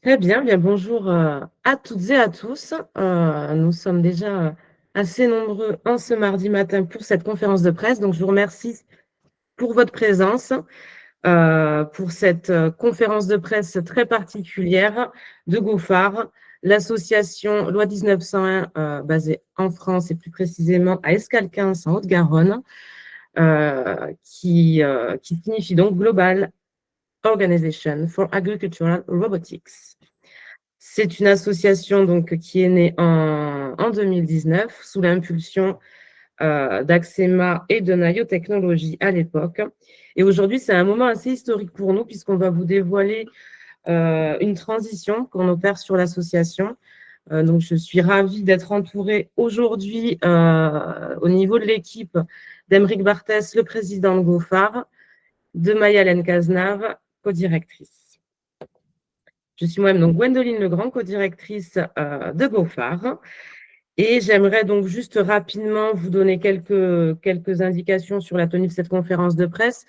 Très bien, bien bonjour à toutes et à tous. Nous sommes déjà assez nombreux en ce mardi matin pour cette conférence de presse. Donc, je vous remercie pour votre présence, pour cette conférence de presse très particulière de GoFar, l'association Loi 1901 basée en France et plus précisément à Escalquens en Haute-Garonne, qui signifie donc Global Organization for Agricultural Robotics. C'est une association donc, qui est née en 2019 sous l'impulsion d'Axema et de Nayo Technologies à l'époque. Et aujourd'hui, c'est un moment assez historique pour nous puisqu'on va vous dévoiler une transition qu'on opère sur l'association. Donc, je suis ravie d'être entourée aujourd'hui au niveau de l'équipe d'Emeric Barthès, le président de GoFar, de Mayalène Cazenave, co-directrice. Je suis moi-même donc Gwendoline Legrand, co-directrice de GoFar. Et j'aimerais donc juste rapidement vous donner quelques indications sur la tenue de cette conférence de presse.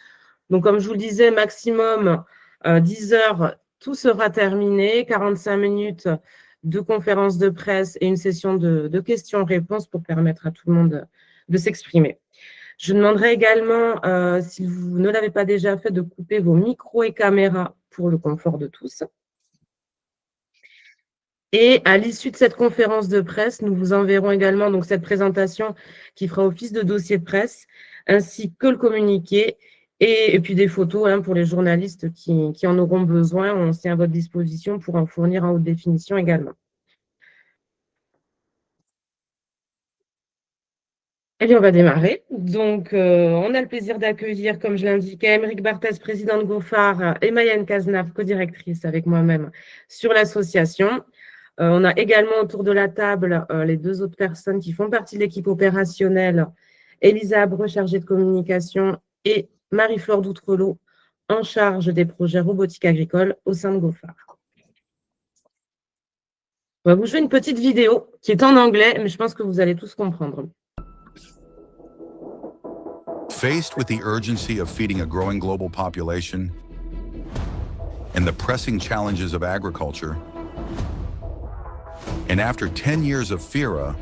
Donc, comme je vous le disais, maximum 10 heures, tout sera terminé, 45 minutes de conférence de presse et une session de questions-réponses pour permettre à tout le monde de s'exprimer. Je demanderai également, si vous ne l'avez pas déjà fait, de couper vos micros et caméras pour le confort de tous. Et à l'issue de cette conférence de presse, nous vous enverrons également donc, cette présentation qui fera office de dossier de presse, ainsi que le communiqué et puis des photos pour les journalistes qui en auront besoin. On s'est à votre disposition pour en fournir en haute définition également. Eh bien, on va démarrer. Donc, on a le plaisir d'accueillir, comme je l'indiquais, Emeric Barthès, président de GoFar, et Mayalène Cazenave, co-directrice avec moi-même sur l'association. On a également autour de la table les deux autres personnes qui font partie de l'équipe opérationnelle, Elisa Abreu, chargée de communication, et Marie-Flore Doutrelot, en charge des projets robotiques agricoles au sein de GoFar. On va vous jouer une petite vidéo qui est en anglais, mais je pense que vous allez tous comprendre. Faced with the urgency of feeding a growing global population and the pressing challenges of agriculture, and after 10 years of FIRA,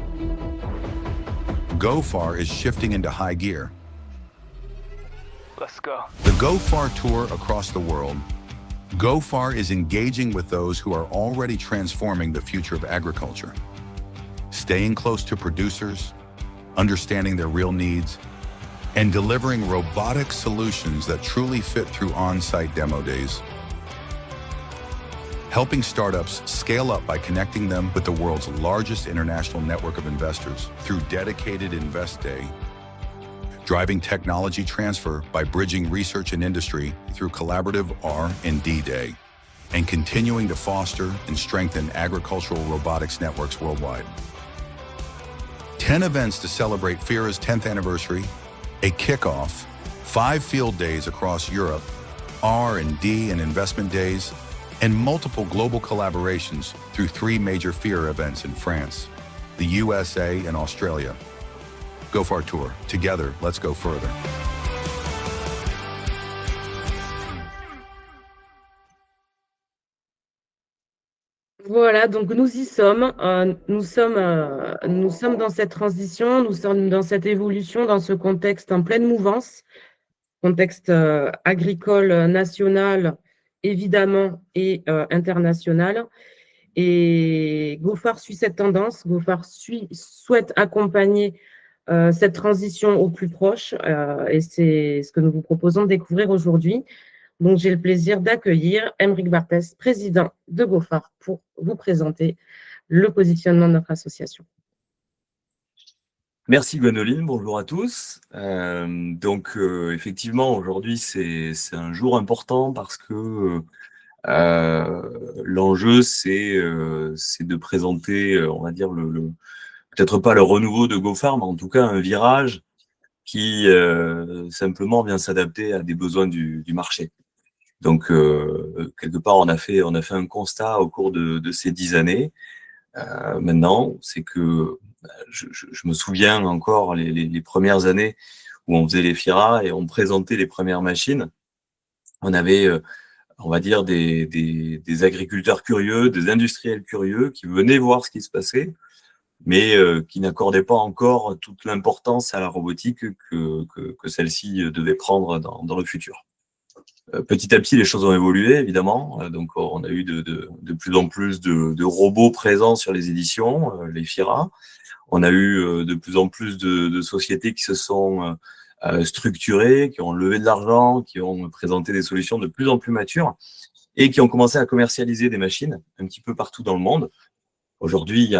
GoFar is shifting into high gear. Let's go. The GoFar tour across the world, GoFar is engaging with those who are already transforming the future of agriculture, staying close to producers, understanding their real needs, and delivering robotic solutions that truly fit through on-site demo days. Helping startups scale up by connecting them with the world's largest international network of investors through dedicated Invest Day. Driving technology transfer by bridging research and industry through collaborative R&D Day. And continuing to foster and strengthen agricultural robotics networks worldwide. 10 events to celebrate FIRA's 10th anniversary, a kickoff, 5 field days across Europe, R&D and investment days, and multiple global collaborations through 3 major FIRA events in France, the USA, and Australia. GoFar Tour. Together, let's go further. Voilà, donc nous y sommes. Nous sommes dans cette transition, nous sommes dans cette évolution, dans ce contexte en pleine mouvance, contexte agricole national, évidemment, et international. Et GoFar suit cette tendance. GoFar souhaite accompagner cette transition au plus proche. Et c'est ce que nous vous proposons de découvrir aujourd'hui. Donc, j'ai le plaisir d'accueillir Emeric Barthès, président de GoFar, pour vous présenter le positionnement de notre association. Merci Gwendoline, bonjour à tous. Effectivement, aujourd'hui, c'est un jour important parce que l'enjeu, c'est de présenter, on va dire, peut-être pas le renouveau de GoFar, mais en tout cas un virage qui simplement vient s'adapter à des besoins du marché. Donc, quelque part, on a fait un constat au cours de ces 10 années. Maintenant, c'est que je me souviens encore les premières années où on faisait les FIRA et on présentait les premières machines. On avait on va dire, des agriculteurs curieux, des industriels curieux qui venaient voir ce qui se passait, mais qui n'accordaient pas encore toute l'importance à la robotique que celle-ci devait prendre dans le futur. Petit à petit, les choses ont évolué, évidemment. Donc, on a eu de plus en plus de robots présents sur les éditions, les FIRA. On a eu de plus en plus de sociétés qui se sont structurées, qui ont levé de l'argent, qui ont présenté des solutions de plus en plus matures et qui ont commencé à commercialiser des machines un petit peu partout dans le monde. Aujourd'hui, il y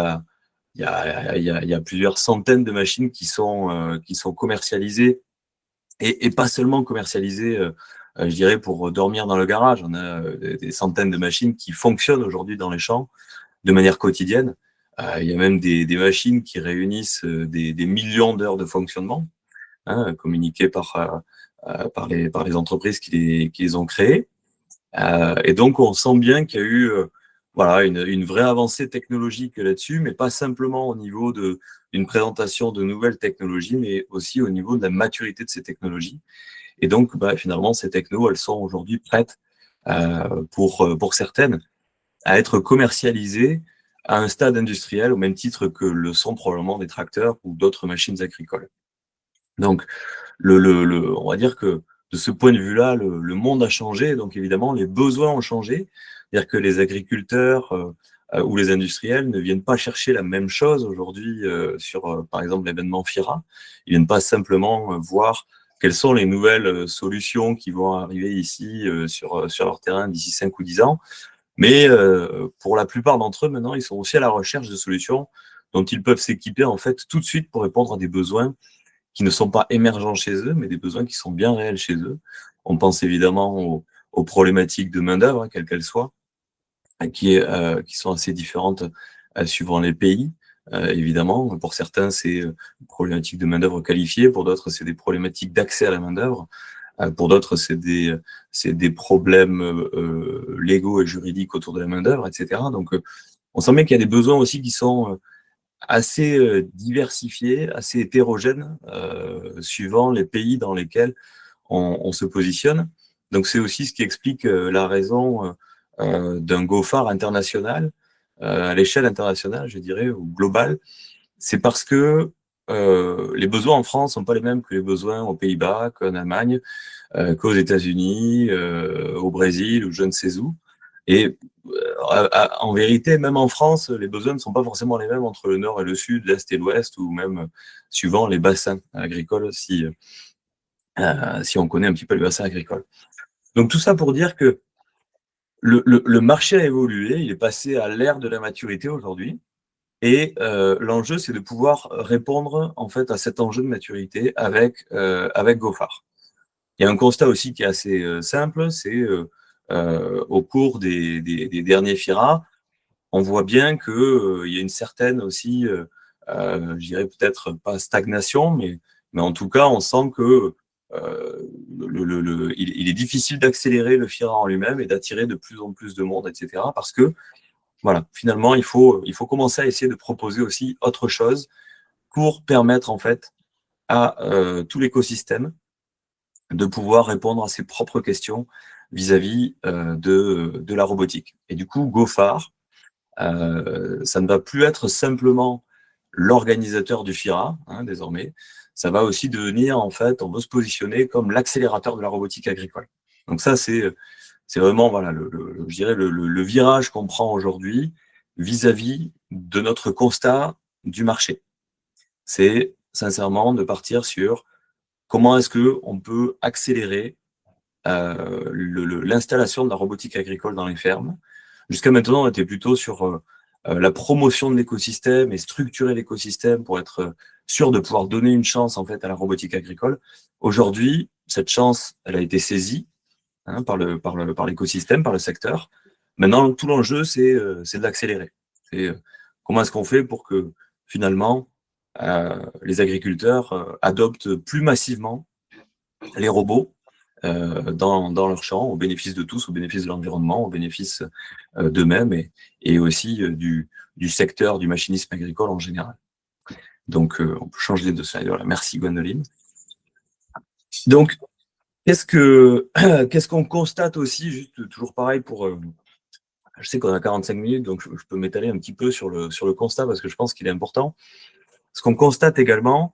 a plusieurs centaines de machines qui sont commercialisées et pas seulement commercialisées, je dirais, pour dormir dans le garage. On a des centaines de machines qui fonctionnent aujourd'hui dans les champs de manière quotidienne. Il y a même des machines qui réunissent des millions d'heures de fonctionnement, hein, communiquées par les entreprises qui les ont créées. Et donc, on sent bien qu'il y a eu voilà, une vraie avancée technologique là-dessus, mais pas simplement au niveau d'une présentation de nouvelles technologies, mais aussi au niveau de la maturité de ces technologies. Et donc, finalement, ces technos, elles sont aujourd'hui prêtes pour certaines à être commercialisées à un stade industriel au même titre que le sont probablement des tracteurs ou d'autres machines agricoles. Donc, on va dire que de ce point de vue-là, le monde a changé, donc évidemment, les besoins ont changé. C'est-à-dire que les agriculteurs ou les industriels ne viennent pas chercher la même chose aujourd'hui sur, par exemple, l'événement FIRA. Ils viennent pas simplement voir quelles sont les nouvelles solutions qui vont arriver ici sur leur terrain d'ici 5 ou 10 ans. Mais pour la plupart d'entre eux, maintenant, ils sont aussi à la recherche de solutions dont ils peuvent s'équiper en fait tout de suite pour répondre à des besoins qui ne sont pas émergents chez eux, mais des besoins qui sont bien réels chez eux. On pense évidemment aux problématiques de main-d'œuvre, quelles qu'elles soient, qui sont assez différentes suivant les pays. Évidemment, pour certains, c'est une problématique de main-d'œuvre qualifiée, pour d'autres, c'est des problématiques d'accès à la main-d'œuvre. Pour d'autres, c'est des problèmes légaux et juridiques autour de la main-d'œuvre, etc. Donc, on sent bien qu'il y a des besoins aussi qui sont assez diversifiés, assez hétérogènes, suivant les pays dans lesquels on se positionne. Donc, c'est aussi ce qui explique la raison d'un GoFar international, à l'échelle internationale, je dirais, ou globale. C'est parce que les besoins en France sont pas les mêmes que les besoins aux Pays-Bas, qu'en Allemagne, qu'aux États-Unis, au Brésil ou je ne sais où. Et en vérité, même en France, les besoins ne sont pas forcément les mêmes entre le nord et le sud, l'est et l'ouest, ou même suivant les bassins agricoles, si on connaît un petit peu les bassins agricoles. Donc tout ça pour dire que le marché a évolué, il est passé à l'ère de la maturité aujourd'hui. Et l'enjeu, c'est de pouvoir répondre en fait à cet enjeu de maturité avec GoFar. Il y a un constat aussi qui est assez simple, c'est au cours des derniers FIRA, on voit bien que il y a une certaine aussi, je dirais peut-être pas stagnation, mais en tout cas, on sent que il est difficile d'accélérer le FIRA en lui-même et d'attirer de plus en plus de monde, etc. Parce que voilà, finalement, il faut commencer à essayer de proposer aussi autre chose pour permettre en fait à tout l'écosystème de pouvoir répondre à ses propres questions vis-à-vis de la robotique. Et du coup, GoFar, ça ne va plus être simplement l'organisateur du FIRA, hein, désormais. Ça va aussi devenir, en fait, on veut se positionner comme l'accélérateur de la robotique agricole. Donc ça, c'est vraiment, voilà, je dirais le virage qu'on prend aujourd'hui vis-à-vis de notre constat du marché. C'est sincèrement de partir sur comment est-ce qu'on peut accélérer l'installation de la robotique agricole dans les fermes. Jusqu'à maintenant, on était plutôt sur la promotion de l'écosystème et structurer l'écosystème pour être sûr de pouvoir donner une chance en fait à la robotique agricole. Aujourd'hui, cette chance, elle a été saisie par l'écosystème, par le secteur. Maintenant, tout l'enjeu, c'est de l'accélérer. Comment est-ce qu'on fait pour que finalement les agriculteurs adoptent plus massivement les robots dans leur champ, au bénéfice de tous, au bénéfice de l'environnement, au bénéfice d'eux-mêmes et aussi du secteur du machinisme agricole en général. Donc, on peut changer de slide. Voilà. Merci Gwendoline. Donc, Qu'est-ce qu'on constate aussi, juste toujours pareil pour... je sais qu'on a 45 minutes, donc je peux m'étaler un petit peu sur le constat parce que je pense qu'il est important. Ce qu'on constate également,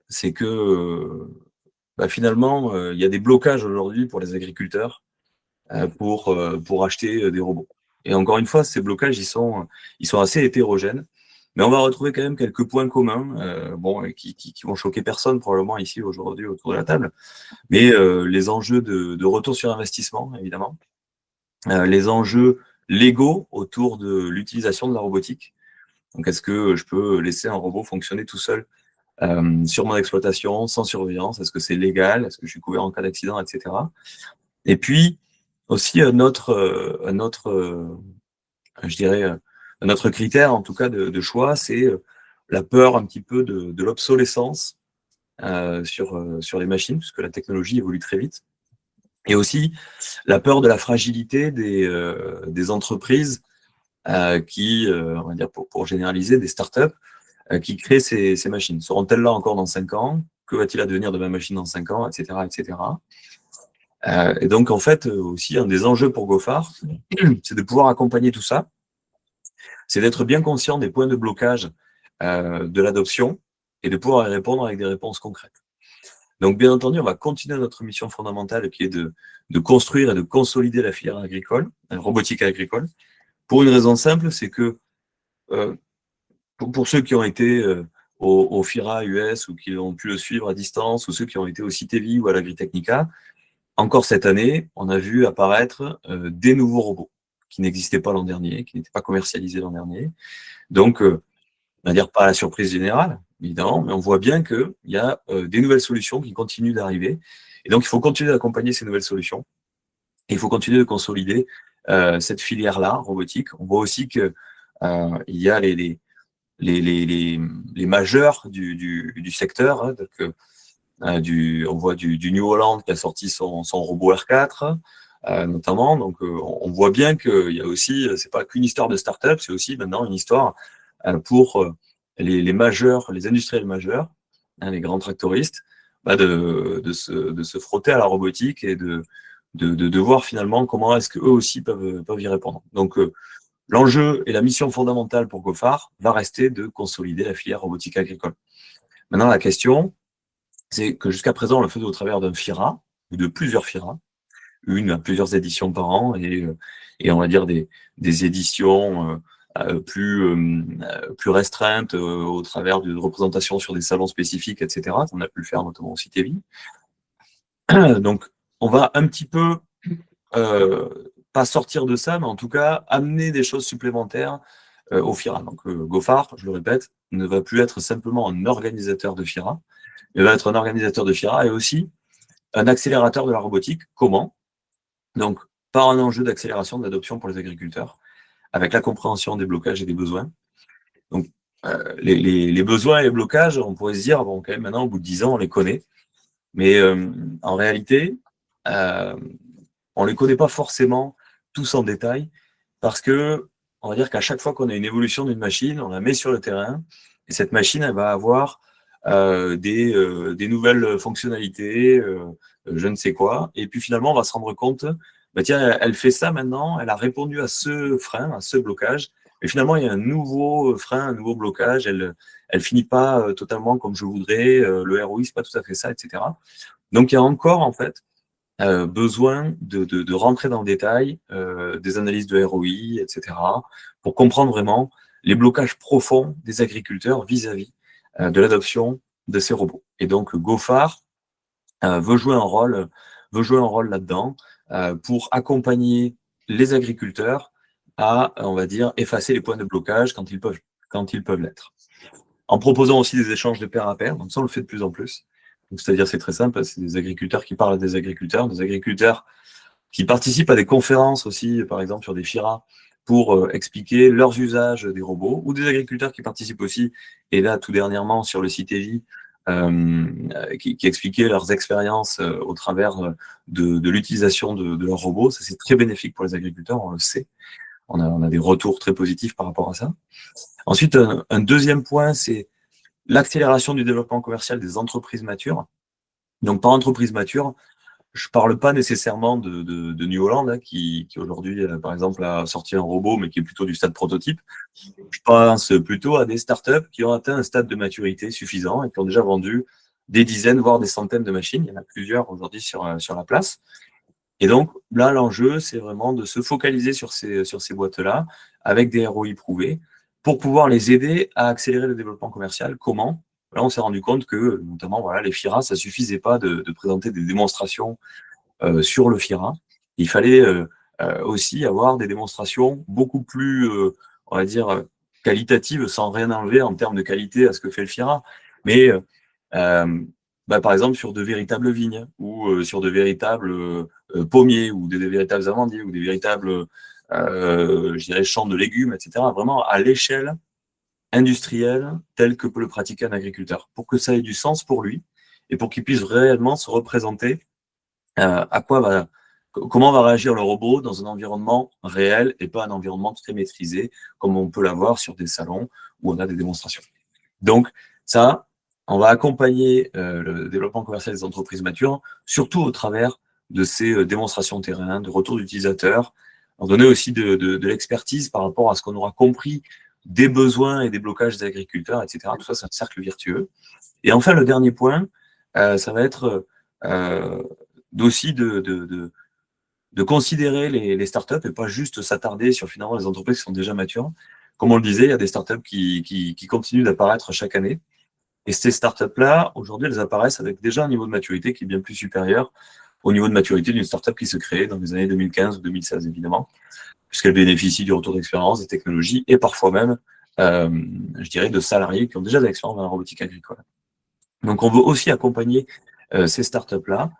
c'est que finalement, il y a des blocages aujourd'hui pour les agriculteurs pour acheter des robots. Et encore une fois, ces blocages, ils sont assez hétérogènes, mais on va retrouver quand même quelques points communs, qui vont choquer personne probablement ici aujourd'hui autour de la table, mais les enjeux de retour sur investissement, évidemment, les enjeux légaux autour de l'utilisation de la robotique. Donc, est-ce que je peux laisser un robot fonctionner tout seul sur mon exploitation, sans surveillance? Est-ce que c'est légal? Est-ce que je suis couvert en cas d'accident, etc. Et puis, aussi, un autre critère, en tout cas, de choix, c'est la peur un petit peu de l'obsolescence sur les machines, puisque la technologie évolue très vite. Et aussi, la peur de la fragilité des entreprises qui, on va dire, pour généraliser, des startups qui créent ces machines. Seront-elles là encore dans 5 ans? Que va-t-il advenir de ma machine dans 5 ans, etc., etc. Et donc, en fait, aussi, un des enjeux pour Gophare, c'est de pouvoir accompagner tout ça, c'est d'être bien conscient des points de blocage de l'adoption et de pouvoir y répondre avec des réponses concrètes. Donc, bien entendu, on va continuer notre mission fondamentale qui est de construire et de consolider la filière agricole, robotique agricole, pour une raison simple, c'est que pour ceux qui ont été au FIRA US ou qui ont pu le suivre à distance, ou ceux qui ont été au CITEVI ou à l'Agritechnica, encore cette année, on a vu apparaître des nouveaux robots qui n'existaient pas l'an dernier, qui n'étaient pas commercialisés l'an dernier. Donc, on va dire pas à la surprise générale, évidemment, mais on voit bien qu'il y a des nouvelles solutions qui continuent d'arriver. Et donc, il faut continuer d'accompagner ces nouvelles solutions. Et il faut continuer de consolider cette filière-là, robotique. On voit aussi qu'il y a les majeurs du secteur. Hein, donc, on voit du New Holland qui a sorti son robot R4, notamment. Donc, on voit bien qu'il y a aussi, c'est pas qu'une histoire de start-up, c'est aussi maintenant une histoire pour les majeurs, les industriels majeurs, hein, les grands tractoristes, de se frotter à la robotique et de voir finalement comment est-ce qu'eux aussi peuvent y répondre. Donc, l'enjeu et la mission fondamentale pour Gophare va rester de consolider la filière robotique agricole. Maintenant, la question, c'est que jusqu'à présent, on le faisait au travers d'un FIRA, ou de plusieurs FIRA, une à plusieurs éditions par an, et on va dire des éditions plus restreintes au travers de représentations sur des salons spécifiques, etc. On a pu le faire notamment au CITEVI. Donc, on va un petit peu, pas sortir de ça, mais en tout cas, amener des choses supplémentaires au FIRA. Donc, Gophare, je le répète, ne va plus être simplement un organisateur de FIRA, mais va être un organisateur de FIRA et aussi un accélérateur de la robotique. Comment? Donc, par un enjeu d'accélération de l'adoption pour les agriculteurs, avec la compréhension des blocages et des besoins. Donc, les besoins et les blocages, on pourrait se dire, bon, quand même, maintenant, au bout de 10 ans, on les connaît. Mais en réalité, on ne les connaît pas forcément tous en détail, parce que, on va dire qu'à chaque fois qu'on a une évolution d'une machine, on la met sur le terrain, et cette machine, elle va avoir des nouvelles fonctionnalités, je ne sais quoi, et puis finalement, on va se rendre compte, tiens, elle fait ça maintenant, elle a répondu à ce frein, à ce blocage, et finalement, il y a un nouveau frein, un nouveau blocage, elle finit pas totalement comme je voudrais, le ROI, c'est pas tout à fait ça, etc. Donc, il y a encore, en fait, besoin de rentrer dans le détail des analyses de ROI, etc., pour comprendre vraiment les blocages profonds des agriculteurs vis-à-vis de l'adoption de ces robots. Et donc, Gophare veut jouer un rôle là-dedans pour accompagner les agriculteurs à, on va dire, effacer les points de blocage quand ils peuvent l'être. En proposant aussi des échanges de pair à pair, donc ça, on le fait de plus en plus. C'est-à-dire, c'est très simple, c'est des agriculteurs qui parlent à des agriculteurs qui participent à des conférences aussi, par exemple, sur des FIRA, pour expliquer leurs usages des robots, ou des agriculteurs qui participent aussi, et là, tout dernièrement, sur le CITEVI, qui expliquaient leurs expériences au travers de l'utilisation de leurs robots. Ça, c'est très bénéfique pour les agriculteurs, on le sait. On a des retours très positifs par rapport à ça. Ensuite, un deuxième point, c'est l'accélération du développement commercial des entreprises matures. Donc, par entreprise mature, je parle pas nécessairement de New Holland, hein, qui aujourd'hui, par exemple, a sorti un robot, mais qui est plutôt du stade prototype. Je pense plutôt à des startups qui ont atteint un stade de maturité suffisant et qui ont déjà vendu des dizaines, voire des centaines de machines. Il y en a plusieurs aujourd'hui sur la place. Et donc, là, l'enjeu, c'est vraiment de se focaliser sur ces boîtes-là, avec des ROI prouvés, pour pouvoir les aider à accélérer le développement commercial. Comment? Là, on s'est rendu compte que, notamment, voilà, les FIRA, ça suffisait pas de présenter des démonstrations sur le FIRA. Il fallait aussi avoir des démonstrations beaucoup plus, on va dire, qualitatives, sans rien enlever en termes de qualité à ce que fait le FIRA. Mais, par exemple, sur de véritables vignes, ou sur de véritables pommiers, ou des véritables amandiers, ou des véritables, je dirais, champs de légumes, etc. Vraiment à l'échelle industrielle telle que peut le pratiquer un agriculteur, pour que ça ait du sens pour lui, et pour qu'il puisse réellement se représenter comment va réagir le robot dans un environnement réel et pas un environnement très maîtrisé, comme on peut l'avoir sur des salons où on a des démonstrations. Donc, ça, on va accompagner le développement commercial des entreprises matures, surtout au travers de ces démonstrations terrain, de retours d'utilisateurs, en donner aussi de l'expertise par rapport à ce qu'on aura compris des besoins et des blocages des agriculteurs, etc. Tout ça, c'est un cercle vertueux. Et enfin, le dernier point, ça va être aussi de considérer les startups et pas juste s'attarder sur finalement les entreprises qui sont déjà matures. Comme on le disait, il y a des startups qui continuent d'apparaître chaque année. Et ces startups-là, aujourd'hui, elles apparaissent avec déjà un niveau de maturité qui est bien plus supérieur au niveau de maturité d'une startup qui se crée dans les années 2015 ou 2016, évidemment, puisqu'elles bénéficient du retour d'expérience, des technologies et parfois même, je dirais, de salariés qui ont déjà de l'expérience dans la robotique agricole. Donc, on veut aussi accompagner ces startups-là,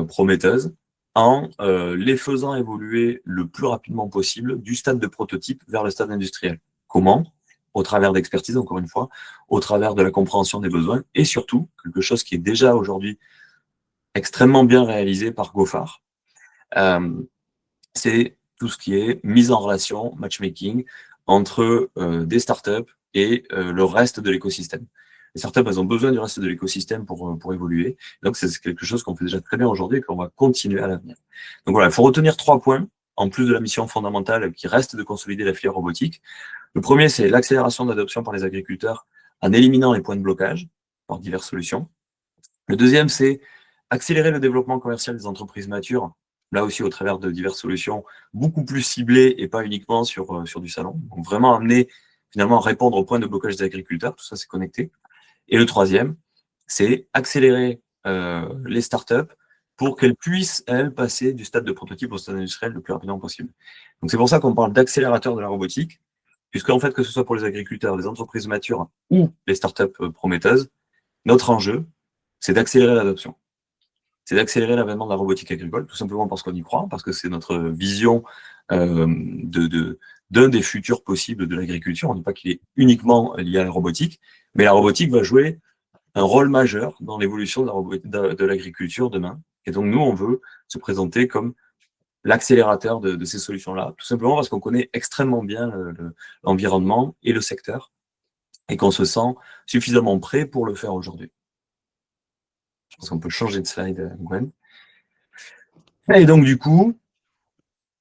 prometteuses, en les faisant évoluer le plus rapidement possible du stade de prototype vers le stade industriel. Comment? Au travers d'expertise, encore une fois, au travers de la compréhension des besoins, et surtout, quelque chose qui est déjà aujourd'hui extrêmement bien réalisé par GoFar, c'est tout ce qui est mise en relation, matchmaking, entre des startups et le reste de l'écosystème. Les startups, elles ont besoin du reste de l'écosystème pour évoluer. Donc, c'est quelque chose qu'on fait déjà très bien aujourd'hui et qu'on va continuer à l'avenir. Donc voilà, il faut retenir 3 points, en plus de la mission fondamentale qui reste de consolider la filière robotique. Le premier, c'est l'accélération d'adoption par les agriculteurs en éliminant les points de blocage par diverses solutions. Le deuxième, c'est accélérer le développement commercial des entreprises matures, là aussi au travers de diverses solutions beaucoup plus ciblées et pas uniquement sur du salon. Donc vraiment amener, finalement, à répondre aux points de blocage des agriculteurs, tout ça c'est connecté. Et le troisième, c'est accélérer les startups pour qu'elles puissent, elles, passer du stade de prototype au stade industriel le plus rapidement possible. Donc c'est pour ça qu'on parle d'accélérateur de la robotique, puisqu'en fait, que ce soit pour les agriculteurs, les entreprises matures ou les startups prometteuses, notre enjeu, c'est d'accélérer l'adoption. C'est d'accélérer l'avènement de la robotique agricole, tout simplement parce qu'on y croit, parce que c'est notre vision d'un des futurs possibles de l'agriculture. On ne dit pas qu'il est uniquement lié à la robotique, mais la robotique va jouer un rôle majeur dans l'évolution de l'agriculture demain. Et donc, nous, on veut se présenter comme l'accélérateur de ces solutions-là, tout simplement parce qu'on connaît extrêmement bien l'environnement et le secteur, et qu'on se sent suffisamment prêt pour le faire aujourd'hui. Je pense qu'on peut changer de slide, Gwen. Et donc, du coup,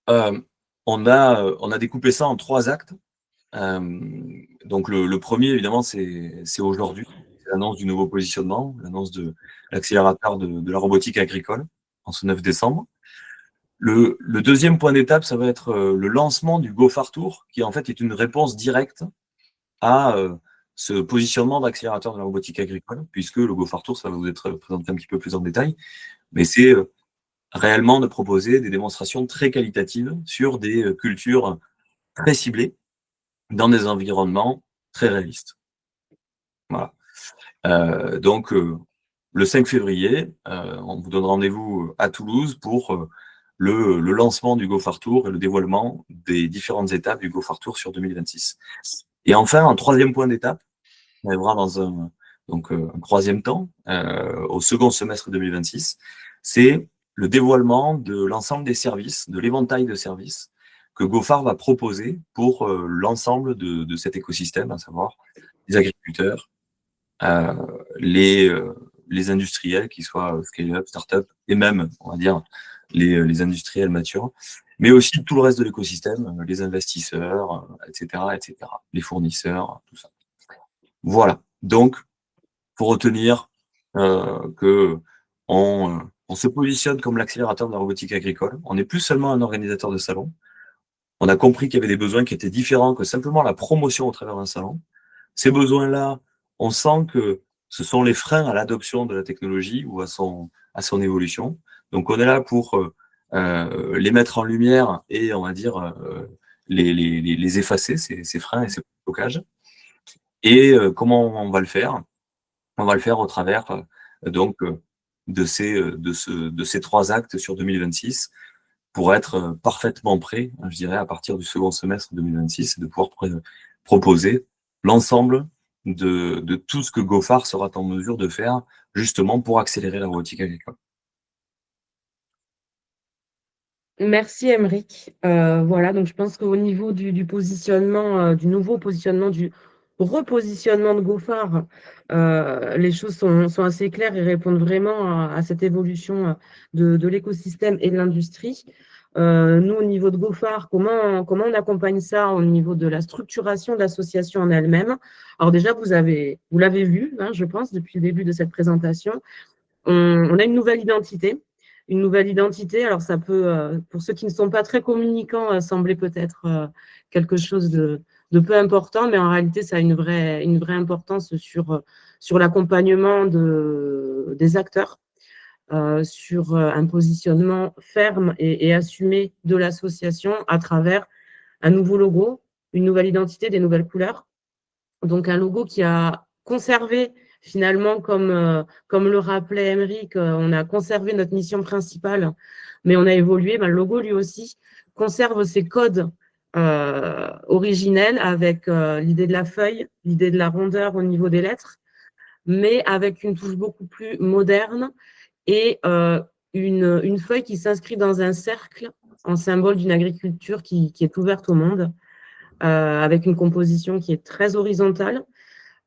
on a découpé ça en 3 actes. Donc, le premier, évidemment, c'est aujourd'hui, c'est l'annonce du nouveau positionnement, l'annonce de l'accélérateur de la robotique agricole, en ce 9 décembre. Le deuxième point d'étape, ça va être le lancement du GoFar Tour, qui en fait est une réponse directe à ce positionnement d'accélérateur de la robotique agricole, puisque le GoFar Tour, ça va vous être présenté un petit peu plus en détail, mais c'est réellement de proposer des démonstrations très qualitatives sur des cultures très ciblées dans des environnements très réalistes. Voilà. Donc, le 5 février, on vous donne rendez-vous à Toulouse pour le lancement du GoFar Tour et le dévoilement des différentes étapes du GoFar Tour sur 2026. Et enfin, un troisième point d'étape, on arrivera dans un troisième temps, au second semestre 2026, c'est le dévoilement de l'ensemble des services, de l'éventail de services que GoFar va proposer pour l'ensemble de cet écosystème, à savoir les agriculteurs, les les industriels, qu'ils soient scale-up, start-up, et même, on va dire, les industriels matures, mais aussi tout le reste de l'écosystème, les investisseurs, etc., les fournisseurs, tout ça. Voilà. Donc, pour retenir que on se positionne comme l'accélérateur de la robotique agricole. On n'est plus seulement un organisateur de salon. On a compris qu'il y avait des besoins qui étaient différents que simplement la promotion au travers d'un salon. Ces besoins-là, on sent que ce sont les freins à l'adoption de la technologie ou à son évolution. Donc, on est là pour les mettre en lumière et, on va dire, les effacer, ces freins et ces blocages. Et comment on va le faire? On va le faire au travers donc de ces 3 actes sur 2026 pour être parfaitement prêt, je dirais, à partir du second semestre 2026 et de pouvoir proposer l'ensemble de tout ce que GoFar sera en mesure de faire justement pour accélérer la robotique agricole. Merci Aymeric. Voilà, donc je pense qu'au niveau du positionnement, du nouveau positionnement, du repositionnement de GoFar, les choses sont assez claires et répondent vraiment à cette évolution de l'écosystème et de l'industrie. Nous, au niveau de GoFar, comment on accompagne ça au niveau de la structuration de l'association en elle-même? Alors déjà, vous l'avez vu, hein, je pense, depuis le début de cette présentation. On a une nouvelle identité. Une nouvelle identité, alors ça peut, pour ceux qui ne sont pas très communicants, sembler peut-être quelque chose de peu important, mais en réalité, ça a une vraie importance sur l'accompagnement des acteurs, sur un positionnement ferme et assumé de l'association à travers un nouveau logo, une nouvelle identité, des nouvelles couleurs. Donc, un logo qui a conservé, finalement, comme le rappelait Aymeric, on a conservé notre mission principale, mais on a évolué. Le logo, lui aussi, conserve ses codes originels avec l'idée de la feuille, l'idée de la rondeur au niveau des lettres, mais avec une touche beaucoup plus moderne et une feuille qui s'inscrit dans un cercle en symbole d'une agriculture qui est ouverte au monde, avec une composition qui est très horizontale,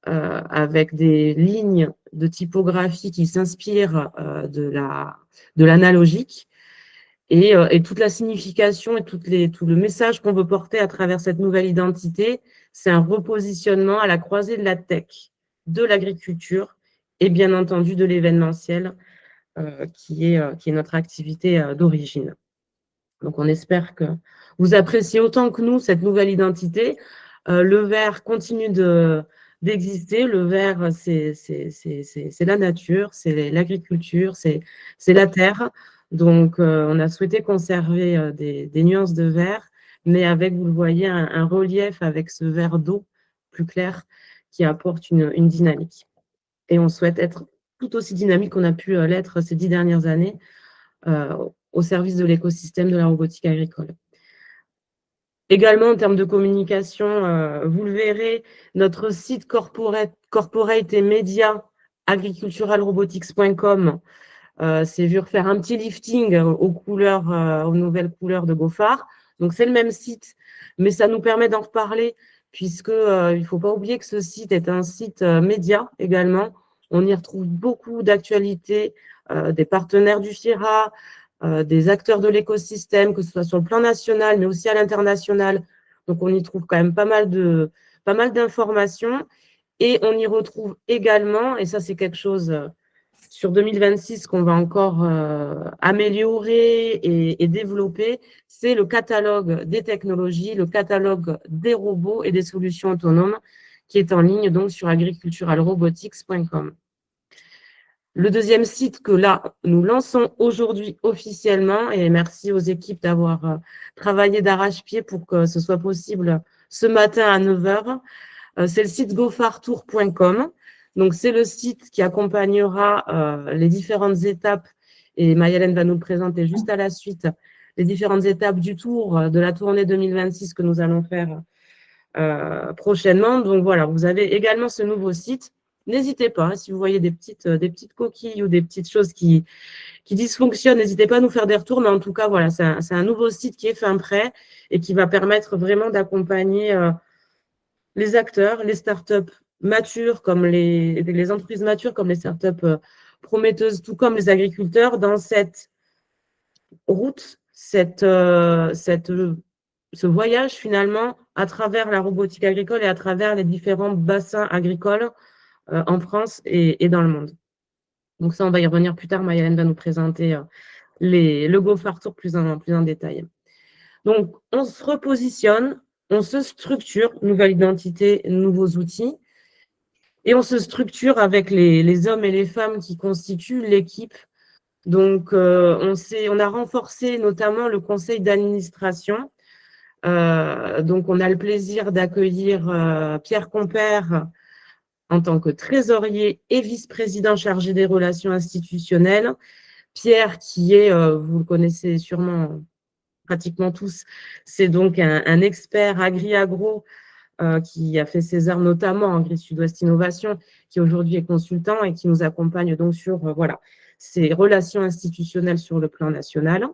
avec des lignes de typographie qui s'inspirent de l'analogique. Et toute la signification et tout le message qu'on veut porter à travers cette nouvelle identité, c'est un repositionnement à la croisée de la tech, de l'agriculture et bien entendu de l'événementiel, qui est notre activité d'origine. Donc, on espère que vous appréciez autant que nous cette nouvelle identité. Le vert continue d'exister. Le vert, c'est la nature, c'est l'agriculture, c'est la terre. Donc, on a souhaité conserver des nuances de vert, mais avec, vous le voyez, un relief avec ce vert d'eau plus clair qui apporte une dynamique. Et on souhaite être tout aussi dynamique qu'on a pu l'être ces 10 dernières années au service de l'écosystème de la robotique agricole. Également, en termes de communication, vous le verrez, notre site corporate et média agriculturalrobotics.com s'est vu refaire un petit lifting aux nouvelles couleurs de GoFar. Donc, c'est le même site, mais ça nous permet d'en reparler puisque il ne faut pas oublier que ce site est un site média également. On y retrouve beaucoup d'actualités, des partenaires du FIRA, des acteurs de l'écosystème, que ce soit sur le plan national, mais aussi à l'international. Donc, on y trouve quand même pas mal d'informations. Et on y retrouve également, et ça, c'est quelque chose sur 2026 qu'on va encore améliorer et développer, c'est le catalogue des technologies, le catalogue des robots et des solutions autonomes qui est en ligne donc sur agriculturalrobotics.com. Le deuxième site que là, nous lançons aujourd'hui officiellement, et merci aux équipes d'avoir travaillé d'arrache-pied pour que ce soit possible ce matin à 9h, c'est le site gofartour.com. Donc, c'est le site qui accompagnera les différentes étapes, et Maï-Hélène va nous le présenter juste à la suite, les différentes étapes du tour de la tournée 2026 que nous allons faire prochainement. Donc, voilà, vous avez également ce nouveau site. N'hésitez pas, hein, si vous voyez des petites coquilles ou des petites choses qui dysfonctionnent, n'hésitez pas à nous faire des retours. Mais en tout cas, voilà, c'est un nouveau site qui est fin prêt et qui va permettre vraiment d'accompagner les acteurs, les startups matures comme les entreprises matures comme les startups prometteuse, tout comme les agriculteurs, dans cette route, ce voyage finalement à travers la robotique agricole et à travers les différents bassins agricoles en France et dans le monde. Donc ça, on va y revenir plus tard. Maya-Hélène va nous présenter le GoFar Tour plus en détail. Donc, on se repositionne, on se structure, nouvelle identité, nouveaux outils, et on se structure avec les hommes et les femmes qui constituent l'équipe. Donc, on a renforcé notamment le conseil d'administration. Donc, on a le plaisir d'accueillir Pierre Compère en tant que trésorier et vice-président chargé des relations institutionnelles. Pierre, qui est, vous le connaissez sûrement pratiquement tous, c'est donc un expert agri-agro qui a fait ses armes notamment en Gris Sud-Ouest Innovation, qui aujourd'hui est consultant et qui nous accompagne donc sur ces relations institutionnelles sur le plan national.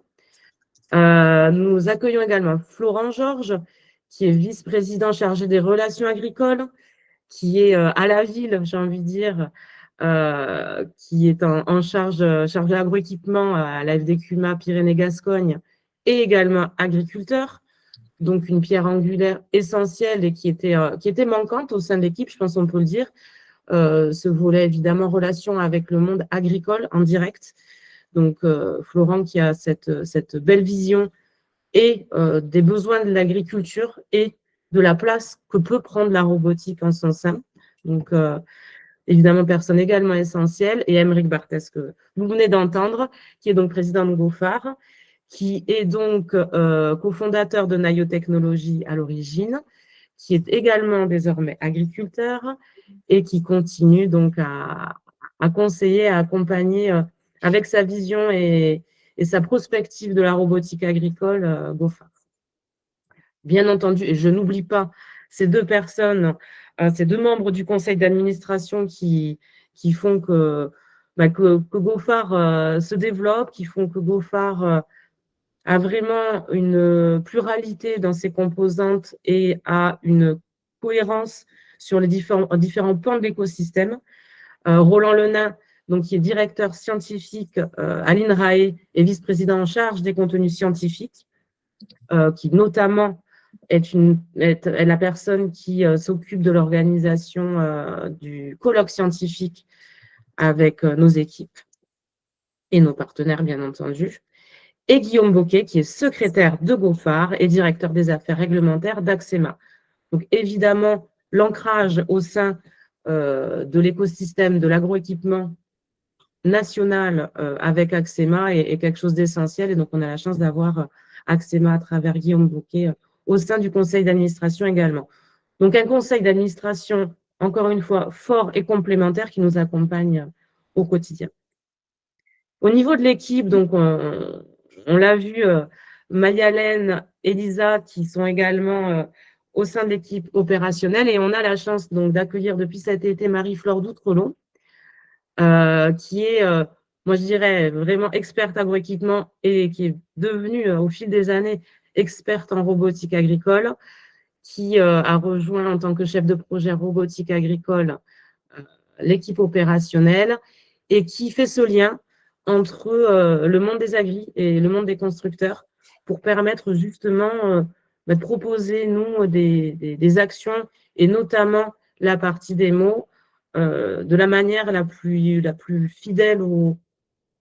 Nous accueillons également Florent Georges, qui est vice-président chargé des relations agricoles, qui est à la ville, j'ai envie de dire, qui est en charge de l'agroéquipement à la FDCUMA Pyrénées-Gascogne et également agriculteur, donc une pierre angulaire essentielle et qui était manquante au sein de l'équipe, je pense qu'on peut le dire. Ce volet évidemment relation avec le monde agricole en direct. Donc Florent qui a cette belle vision et des besoins de l'agriculture et de la place que peut prendre la robotique en son sein. Donc évidemment personne également essentielle, et Aymeric Barthès que vous venez d'entendre, qui est donc président de GoFar, qui est donc cofondateur de Nayo Technologies à l'origine, qui est également désormais agriculteur et qui continue donc à conseiller, à accompagner avec sa vision et sa prospective de la robotique agricole GoFar. Bien entendu, et je n'oublie pas ces deux personnes, ces deux membres du conseil d'administration qui font que GoFar se développe, qui font que GoFar a vraiment une pluralité dans ses composantes et a une cohérence sur les différents pans de l'écosystème. Roland Lenain, donc, qui est directeur scientifique à l'INRAE et vice-président en charge des contenus scientifiques, qui notamment est la personne qui s'occupe de l'organisation du colloque scientifique avec nos équipes et nos partenaires, bien entendu. Et Guillaume Boquet, qui est secrétaire de GoFar et directeur des affaires réglementaires d'Axema. Donc, évidemment, l'ancrage au sein de l'écosystème de l'agroéquipement national avec Axema est quelque chose d'essentiel. Et donc, on a la chance d'avoir Axema à travers Guillaume Boquet au sein du conseil d'administration également. Donc, un conseil d'administration, encore une fois, fort et complémentaire qui nous accompagne au quotidien. Au niveau de l'équipe, donc, on l'a vu, Maya-Hélène, Elisa, qui sont également au sein de l'équipe opérationnelle. Et on a la chance donc d'accueillir depuis cet été Marie-Flore Doutrelon, qui est, moi je dirais, vraiment experte agroéquipement et qui est devenue au fil des années experte en robotique agricole, qui a rejoint en tant que chef de projet robotique agricole l'équipe opérationnelle et qui fait ce lien entre le monde des agris et le monde des constructeurs pour permettre justement de proposer, nous, des actions et notamment la partie démo de la manière la plus fidèle aux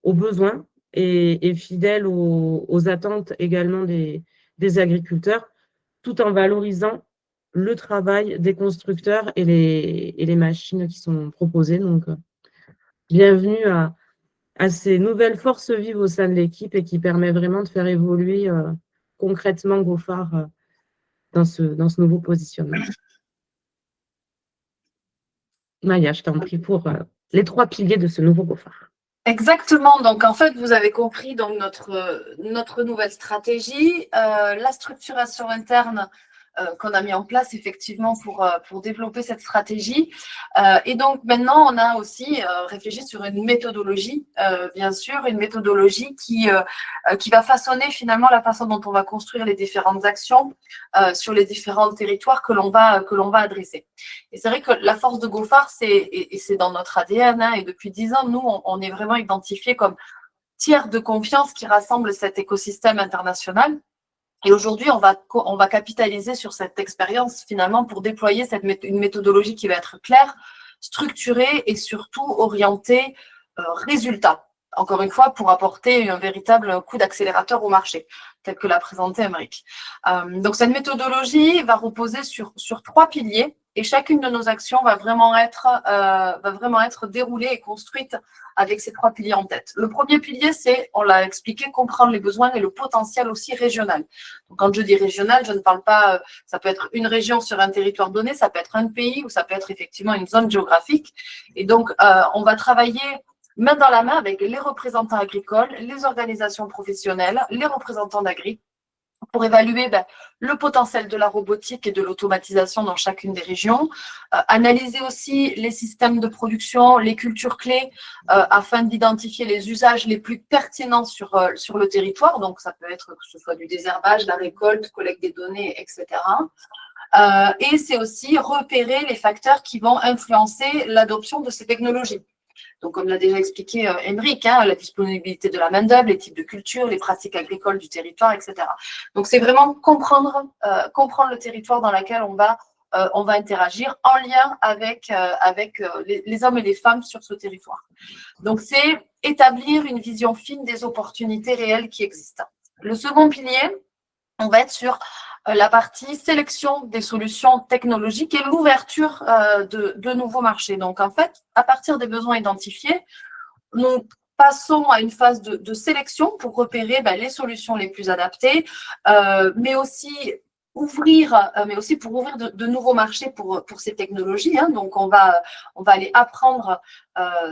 besoins et fidèle aux attentes également des agriculteurs, tout en valorisant le travail des constructeurs et les machines qui sont proposées. Donc, bienvenue à ces nouvelles forces vives au sein de l'équipe et qui permet vraiment de faire évoluer concrètement GoFar dans ce nouveau positionnement. Maya, je t'en prie pour les 3 piliers de ce nouveau GoFar. Exactement. Donc, en fait, vous avez compris donc, notre nouvelle stratégie, la structuration interne qu'on a mis en place effectivement pour développer cette stratégie. Et donc maintenant, on a aussi réfléchi sur une méthodologie, bien sûr, une méthodologie qui va façonner finalement la façon dont on va construire les différentes actions sur les différents territoires que l'on va adresser. Et c'est vrai que la force de GoFar, et c'est dans notre ADN, hein, et depuis 10 ans, nous, on est vraiment identifiés comme tiers de confiance qui rassemble cet écosystème international. Et aujourd'hui, on va capitaliser sur cette expérience finalement pour déployer une méthodologie qui va être claire, structurée et surtout orientée résultat. Encore une fois, pour apporter un véritable coup d'accélérateur au marché, tel que l'a présenté Aymeric. Donc, cette méthodologie va reposer sur 3 piliers et chacune de nos actions va vraiment être déroulée et construite avec ces 3 piliers en tête. Le premier pilier, c'est, on l'a expliqué, comprendre les besoins et le potentiel aussi régional. Donc, quand je dis régional, je ne parle pas, ça peut être une région sur un territoire donné, ça peut être un pays ou ça peut être effectivement une zone géographique. Et donc, on va travailler main dans la main avec les représentants agricoles, les organisations professionnelles, les représentants d'agri, pour évaluer le potentiel de la robotique et de l'automatisation dans chacune des régions, analyser aussi les systèmes de production, les cultures clés, afin d'identifier les usages les plus pertinents sur le territoire. Donc, ça peut être que ce soit du désherbage, la récolte, collecte des données, etc. Et c'est aussi repérer les facteurs qui vont influencer l'adoption de ces technologies. Donc, comme l'a déjà expliqué Aymeric, hein, la disponibilité de la main-d'œuvre, les types de cultures, les pratiques agricoles du territoire, etc. Donc, c'est vraiment comprendre le territoire dans lequel on va interagir en lien avec les hommes et les femmes sur ce territoire. Donc, c'est établir une vision fine des opportunités réelles qui existent. Le second pilier, on va être sur la partie sélection des solutions technologiques et l'ouverture de nouveaux marchés. Donc, en fait, à partir des besoins identifiés, nous passons à une phase de sélection pour repérer les solutions les plus adaptées, mais aussi pour ouvrir de nouveaux marchés pour ces technologies. Hein. Donc, on va aller apprendre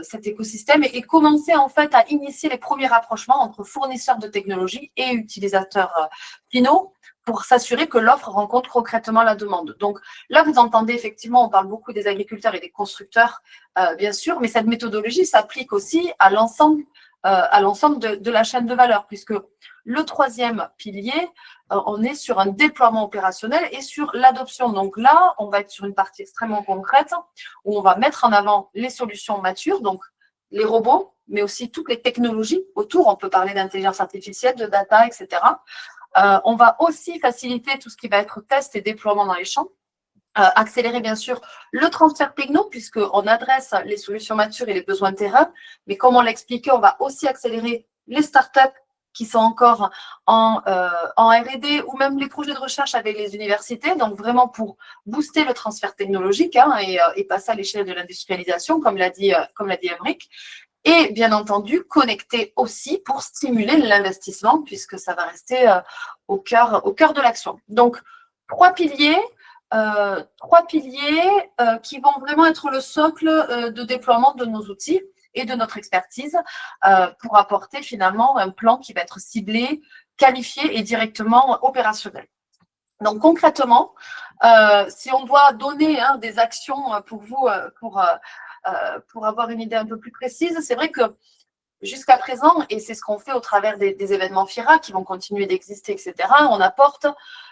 cet écosystème et commencer en fait à initier les premiers rapprochements entre fournisseurs de technologies et utilisateurs finaux, pour s'assurer que l'offre rencontre concrètement la demande. Donc là, vous entendez effectivement, on parle beaucoup des agriculteurs et des constructeurs, bien sûr, mais cette méthodologie s'applique aussi à l'ensemble de la chaîne de valeur, puisque le troisième pilier, on est sur un déploiement opérationnel et sur l'adoption. Donc là, on va être sur une partie extrêmement concrète où on va mettre en avant les solutions matures, donc les robots, mais aussi toutes les technologies autour. On peut parler d'intelligence artificielle, de data, etc. On va aussi faciliter tout ce qui va être test et déploiement dans les champs, accélérer bien sûr le transfert techno puisqu'on adresse les solutions matures et les besoins de terrain, mais comme on l'a expliqué, on va aussi accélérer les startups qui sont encore en R&D ou même les projets de recherche avec les universités, donc vraiment pour booster le transfert technologique et passer à l'échelle de l'industrialisation, comme l'a dit Aymeric. Et bien entendu, connecter aussi pour stimuler l'investissement, puisque ça va rester au cœur de l'action. Donc, 3 piliers qui vont vraiment être le socle de déploiement de nos outils et de notre expertise pour apporter finalement un plan qui va être ciblé, qualifié et directement opérationnel. Donc, concrètement, si on doit donner des actions pour vous, pour avoir une idée un peu plus précise, c'est vrai que jusqu'à présent, et c'est ce qu'on fait au travers des événements FIRA qui vont continuer d'exister, etc., on apporte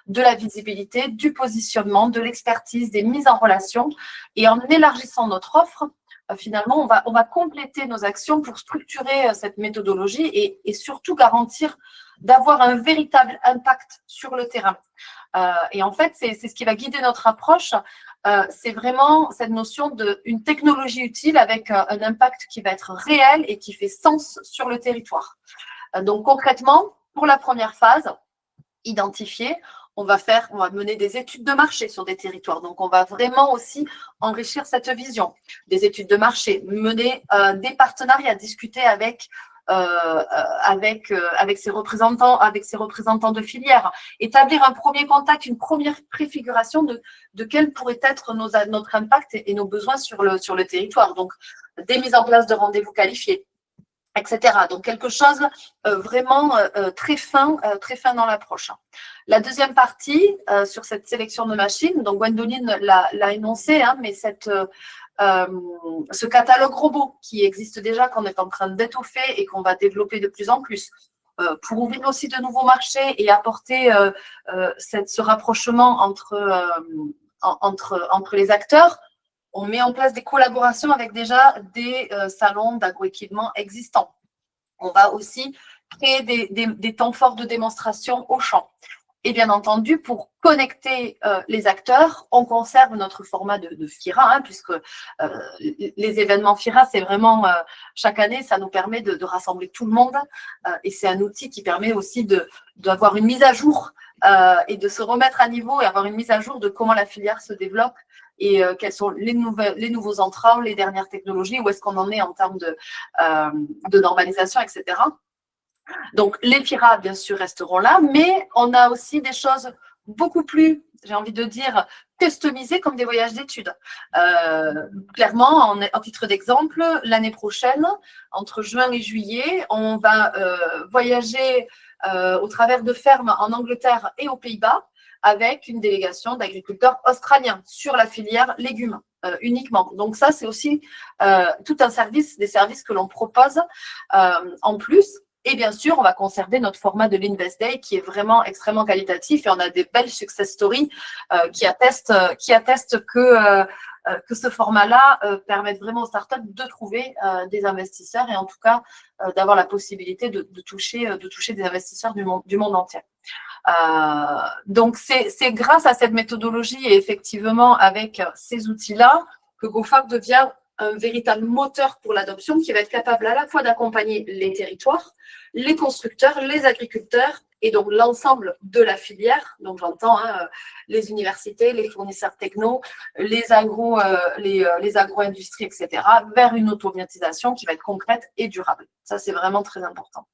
de la visibilité, du positionnement, de l'expertise, des mises en relation. Et en élargissant notre offre, finalement, on va compléter nos actions pour structurer cette méthodologie et surtout garantir d'avoir un véritable impact sur le terrain. Et en fait, c'est ce qui va guider notre approche. C'est vraiment cette notion d'une technologie utile avec un impact qui va être réel et qui fait sens sur le territoire. Donc concrètement, pour la première phase, identifier, on va mener des études de marché sur des territoires. Donc on va vraiment aussi enrichir cette vision. Des études de marché, mener des partenariats, discuter avec ses représentants de filière, établir un premier contact, une première préfiguration de quel pourrait être notre impact et nos besoins sur le territoire. Donc, des mises en place de rendez-vous qualifiés, etc. Donc, quelque chose vraiment très fin dans l'approche. La deuxième partie sur cette sélection de machines, donc Gwendoline l'a énoncé, hein, mais ce catalogue robot qui existe déjà, qu'on est en train d'étoffer et qu'on va développer de plus en plus, pour ouvrir aussi de nouveaux marchés et apporter ce rapprochement entre les acteurs. On met en place des collaborations avec déjà des salons d'agroéquipement existants. On va aussi créer des temps forts de démonstration au champ. Et bien entendu, pour connecter les acteurs, on conserve notre format de FIRA, hein, puisque les événements FIRA, c'est vraiment, chaque année, ça nous permet de rassembler tout le monde. Et c'est un outil qui permet aussi d'avoir une mise à jour et de se remettre à niveau et avoir une mise à jour de comment la filière se développe et quels sont les nouveaux entrants, les dernières technologies, où est-ce qu'on en est en termes de normalisation, etc. Donc, les FIRA, bien sûr, resteront là, mais on a aussi des choses beaucoup plus, j'ai envie de dire, customisées comme des voyages d'études. Clairement, en titre d'exemple, l'année prochaine, entre juin et juillet, on va voyager au travers de fermes en Angleterre et aux Pays-Bas avec une délégation d'agriculteurs australiens sur la filière légumes uniquement. Donc ça, c'est aussi tout un service, des services que l'on propose en plus. Et bien sûr, on va conserver notre format de l'Invest Day qui est vraiment extrêmement qualitatif et on a des belles success stories qui attestent que ce format-là permet vraiment aux startups de trouver des investisseurs et en tout cas d'avoir la possibilité de toucher des investisseurs du monde entier. Donc, c'est grâce à cette méthodologie et effectivement avec ces outils-là que GoFarm devient un véritable moteur pour l'adoption qui va être capable à la fois d'accompagner les territoires, les constructeurs, les agriculteurs et donc l'ensemble de la filière. Donc, j'entends les universités, les fournisseurs techno, les agro-industries, etc., vers une automatisation qui va être concrète et durable. Ça, c'est vraiment très important.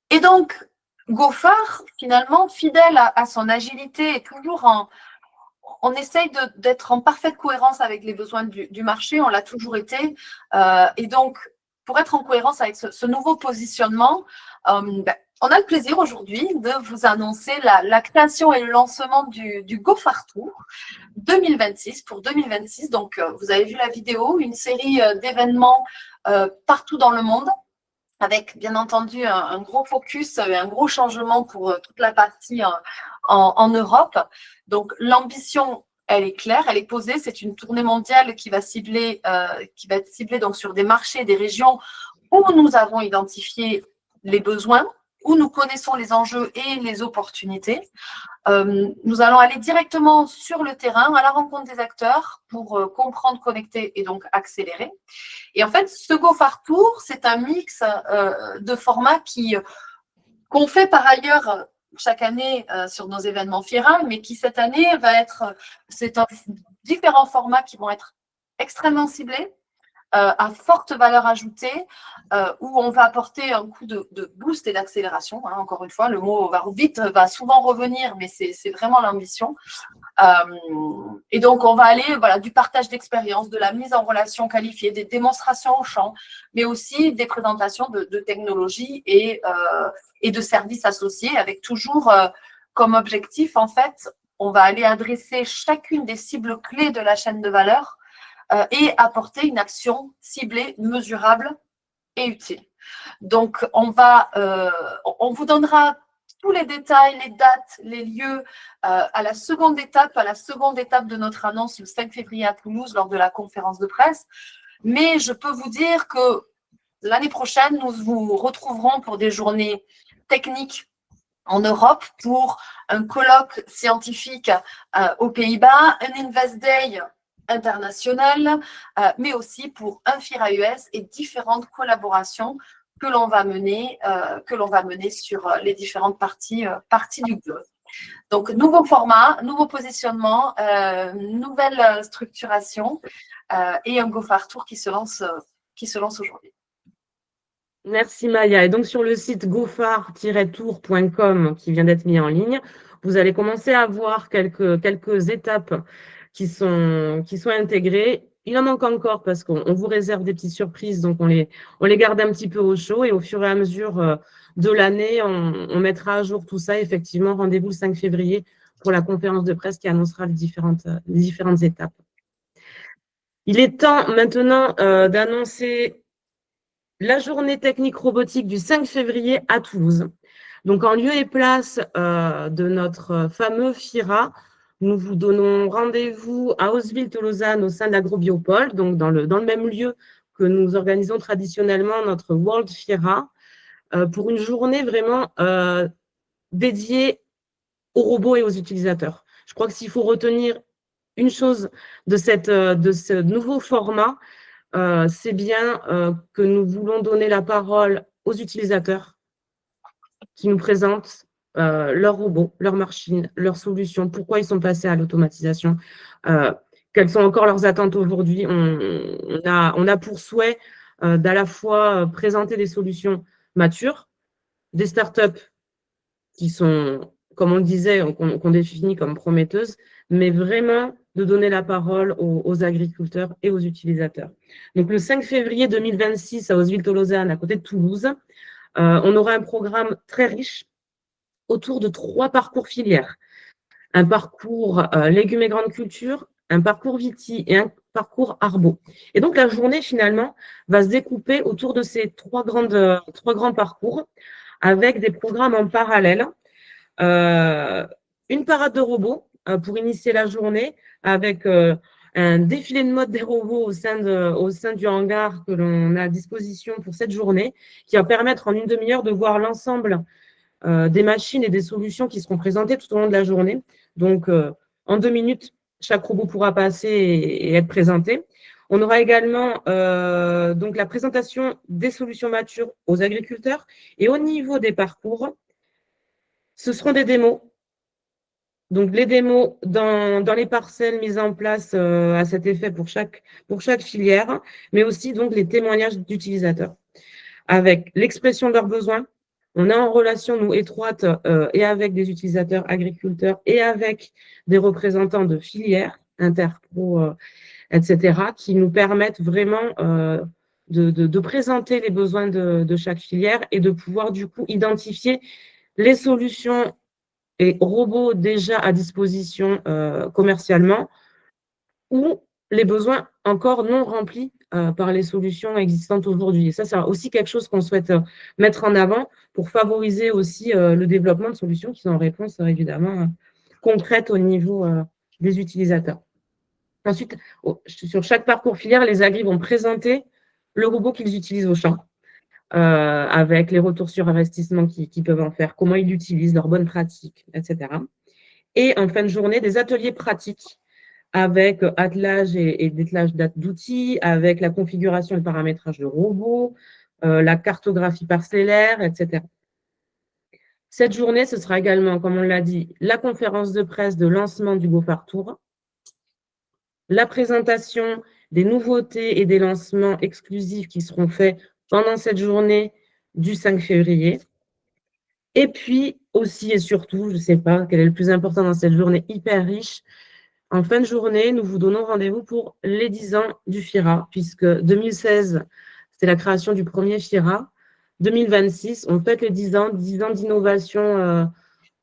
Et donc, GoFarm, finalement, fidèle à son agilité et toujours on essaye d'être en parfaite cohérence avec les besoins du marché, on l'a toujours été. Et donc, pour être en cohérence avec ce nouveau positionnement, on a le plaisir aujourd'hui de vous annoncer la création et le lancement du GoFarm Tour 2026 pour 2026. Donc, vous avez vu la vidéo, une série d'événements partout dans le monde, avec bien entendu un gros focus et un gros changement pour toute la partie en Europe. Donc, l'ambition, elle est claire, elle est posée. C'est une tournée mondiale qui va être ciblée donc sur des marchés, des régions où nous avons identifié les besoins, où nous connaissons les enjeux et les opportunités. Nous allons aller directement sur le terrain, à la rencontre des acteurs pour comprendre, connecter et donc accélérer. Et en fait, ce GoFarm Tour, c'est un mix de formats qu'on fait par ailleurs chaque année sur nos événements FIRA, mais qui cette année c'est différents formats qui vont être extrêmement ciblés, à forte valeur ajoutée, où on va apporter un coup de boost et d'accélération. Hein, encore une fois, le mot va souvent revenir, mais c'est vraiment l'ambition. Et donc, on va aller du partage d'expérience, de la mise en relation qualifiée, des démonstrations au champ, mais aussi des présentations de technologies et de services associés, avec toujours comme objectif, en fait, on va aller adresser chacune des cibles clés de la chaîne de valeur et apporter une action ciblée, mesurable et utile. Donc, on vous donnera tous les détails, les dates, les lieux à la seconde étape de notre annonce le 5 février à Toulouse lors de la conférence de presse. Mais je peux vous dire que l'année prochaine, nous vous retrouverons pour des journées techniques en Europe, pour un colloque scientifique aux Pays-Bas, un Invest Day international, mais aussi pour un FIRA US et différentes collaborations que l'on va mener sur les différentes parties du globe. Donc, nouveau format, nouveau positionnement, nouvelle structuration et un GoFarm Tour qui se lance aujourd'hui. Merci Maya. Et donc sur le site gofar-tour.com qui vient d'être mis en ligne, vous allez commencer à voir quelques étapes qui sont intégrées il en manque encore parce qu'on vous réserve des petites surprises, donc on les garde un petit peu au chaud et au fur et à mesure de l'année, on mettra à jour tout ça. Effectivement, rendez-vous le 5 février pour la conférence de presse qui annoncera les différentes étapes. Il est temps maintenant d'annoncer la journée technique robotique du 5 février à Toulouse. Donc, en lieu et place de notre fameux FIRA, nous vous donnons rendez-vous à Ausville-Tolosane au sein de l'Agrobiopole, donc dans le même lieu que nous organisons traditionnellement notre World FIRA, pour une journée vraiment dédiée aux robots et aux utilisateurs. Je crois que s'il faut retenir une chose de ce nouveau format, c'est bien que nous voulons donner la parole aux utilisateurs qui nous présentent leurs robots, leurs machines, leurs solutions, pourquoi ils sont passés à l'automatisation, quelles sont encore leurs attentes aujourd'hui. On a pour souhait d'à la fois présenter des solutions matures, des startups qui sont, comme on le disait, qu'on définit comme prometteuses, mais vraiment de donner la parole aux agriculteurs et aux utilisateurs. Donc, le 5 février 2026 à Ausville-Tolosane, à côté de Toulouse, on aura un programme très riche autour de 3 parcours filières. Un parcours légumes et grandes cultures, un parcours viti et un parcours arbo. Et donc, la journée, finalement, va se découper autour de ces 3 grands parcours avec des programmes en parallèle. Une parade de robots pour initier la journée avec un défilé de mode des robots au sein du hangar que l'on a à disposition pour cette journée, qui va permettre en une demi-heure de voir l'ensemble des machines et des solutions qui seront présentées tout au long de la journée. Donc, en 2 minutes, chaque robot pourra passer et être présenté. On aura également donc la présentation des solutions matures aux agriculteurs. Et au niveau des parcours, ce seront des démos. Donc, les démos dans les parcelles mises en place à cet effet pour chaque filière, mais aussi donc les témoignages d'utilisateurs avec l'expression de leurs besoins. On est en relation, nous, étroite et avec des utilisateurs agriculteurs et avec des représentants de filières, interpro, etc., qui nous permettent vraiment de présenter les besoins de chaque filière et de pouvoir, du coup, identifier les solutions et robots déjà à disposition commercialement ou les besoins encore non remplis par les solutions existantes aujourd'hui. Et ça, c'est aussi quelque chose qu'on souhaite mettre en avant pour favoriser aussi le développement de solutions qui sont en réponse évidemment concrète au niveau des utilisateurs. Ensuite, sur chaque parcours filière, les agris vont présenter le robot qu'ils utilisent au champ, avec les retours sur investissement qu'ils peuvent en faire, comment ils l'utilisent, leurs bonnes pratiques, etc. Et en fin de journée, des ateliers pratiques avec attelage et dételage d'outils, avec la configuration et le paramétrage de robots, la cartographie parcellaire, etc. Cette journée, ce sera également, comme on l'a dit, la conférence de presse de lancement du Gofar Tour, la présentation des nouveautés et des lancements exclusifs qui seront faits pendant cette journée du 5 février. Et puis aussi et surtout, je ne sais pas quel est le plus important dans cette journée hyper riche, en fin de journée, nous vous donnons rendez-vous pour les 10 ans du FIRA, puisque 2016, c'était la création du premier FIRA. 2026, on fête les 10 ans d'innovation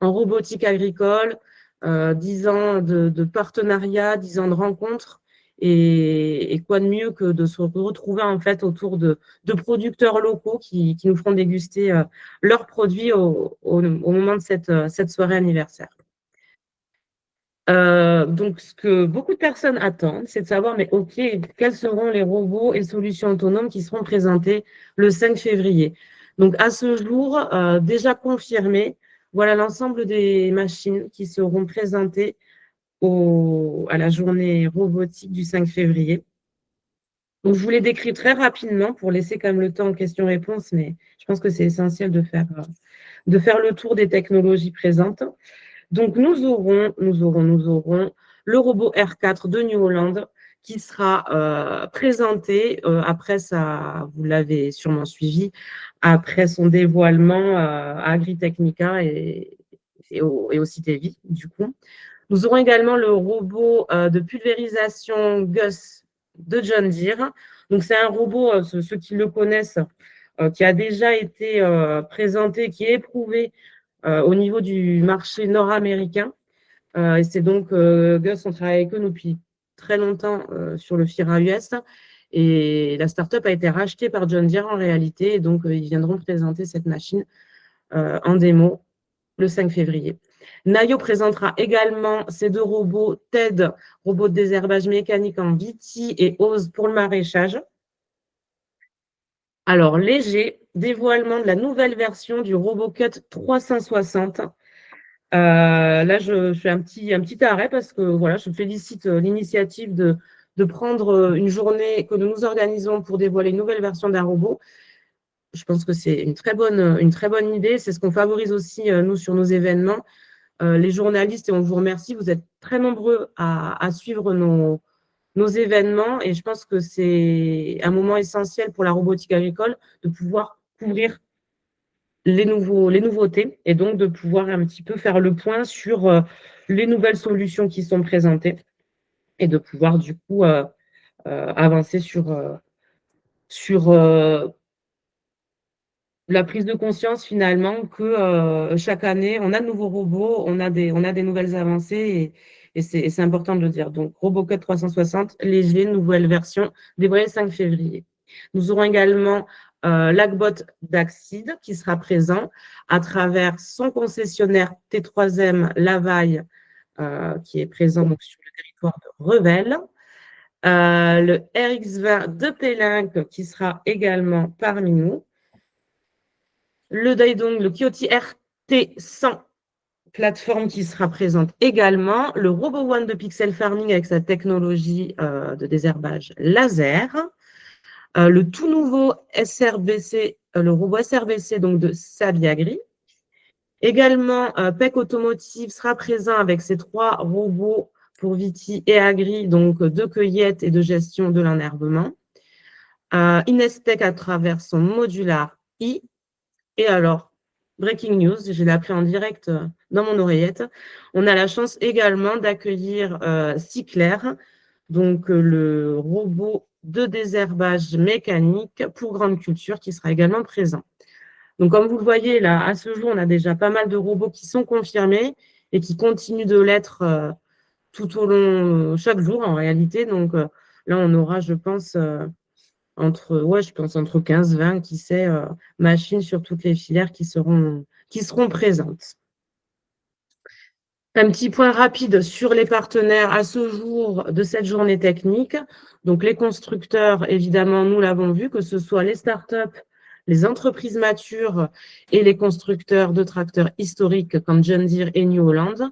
en robotique agricole, 10 ans de partenariat, 10 ans de rencontres. Et quoi de mieux que de se retrouver en fait autour de producteurs locaux qui nous feront déguster leurs produits au moment de cette soirée anniversaire. Donc, ce que beaucoup de personnes attendent, c'est de savoir, mais OK, quels seront les robots et solutions autonomes qui seront présentés le 5 février. Donc, à ce jour, déjà confirmé, voilà l'ensemble des machines qui seront présentées à la journée robotique du 5 février. Donc, je vous les décris très rapidement pour laisser quand même le temps aux questions-réponses, mais je pense que c'est essentiel de faire le tour des technologies présentes. Donc, nous aurons le robot R4 de New Holland qui sera présenté après vous l'avez sûrement suivi, après son dévoilement à Agritechnica et au CITEVI, du coup. Nous aurons également le robot de pulvérisation Gus de John Deere. Donc, c'est un robot, ceux qui le connaissent, qui a déjà été présenté, qui est éprouvé au niveau du marché nord-américain. Et c'est donc Gus, on travaille avec eux depuis très longtemps sur le FIRA US. Et la startup a été rachetée par John Deere en réalité. Et donc, ils viendront présenter cette machine en démo le 5 février. Nayo présentera également ces deux robots TED, robots de désherbage mécanique en VT et OSE pour le maraîchage. Alors, léger, dévoilement de la nouvelle version du RoboCut 360. Là, je fais un petit arrêt parce que voilà, je félicite l'initiative de prendre une journée que nous organisons pour dévoiler une nouvelle version d'un robot. Je pense que c'est une très bonne idée. C'est ce qu'on favorise aussi, nous, sur nos événements. Les journalistes, et on vous remercie, vous êtes très nombreux à suivre nos événements et je pense que c'est un moment essentiel pour la robotique agricole de pouvoir couvrir les nouveautés et donc de pouvoir un petit peu faire le point sur les nouvelles solutions qui sont présentées et de pouvoir du coup avancer sur la prise de conscience finalement que chaque année, on a de nouveaux robots, on a des nouvelles avancées et c'est important de le dire. Donc, RoboCut 360, léger, nouvelle version, dévoilée le 5 février. Nous aurons également l'Agbot d'Axid qui sera présent à travers son concessionnaire T3M Lavaille qui est présent donc, sur le territoire de Revel. Le RX20 de Pélinck qui sera également parmi nous. Le Daidong, le Kioti RT100 plateforme qui sera présente également. Le Robo One de Pixel Farming avec sa technologie de désherbage laser. Le tout nouveau SRBC, le robot SRBC donc de Sabiagri. Également, PEC Automotive sera présent avec ses 3 robots pour Viti et Agri, donc de cueillette et de gestion de l'enherbement. Inestec à travers son modular I. Et alors, breaking news, je l'ai appris en direct dans mon oreillette. On a la chance également d'accueillir Cyclair, donc le robot de désherbage mécanique pour grande culture qui sera également présent. Donc, comme vous le voyez, là, à ce jour, on a déjà pas mal de robots qui sont confirmés et qui continuent de l'être tout au long, chaque jour en réalité. Donc, là, on aura, je pense, entre 15, 20, qui sait, machines sur toutes les filières qui seront présentes. Un petit point rapide sur les partenaires à ce jour de cette journée technique. Donc, les constructeurs, évidemment, nous l'avons vu, que ce soit les startups, les entreprises matures et les constructeurs de tracteurs historiques comme John Deere et New Holland.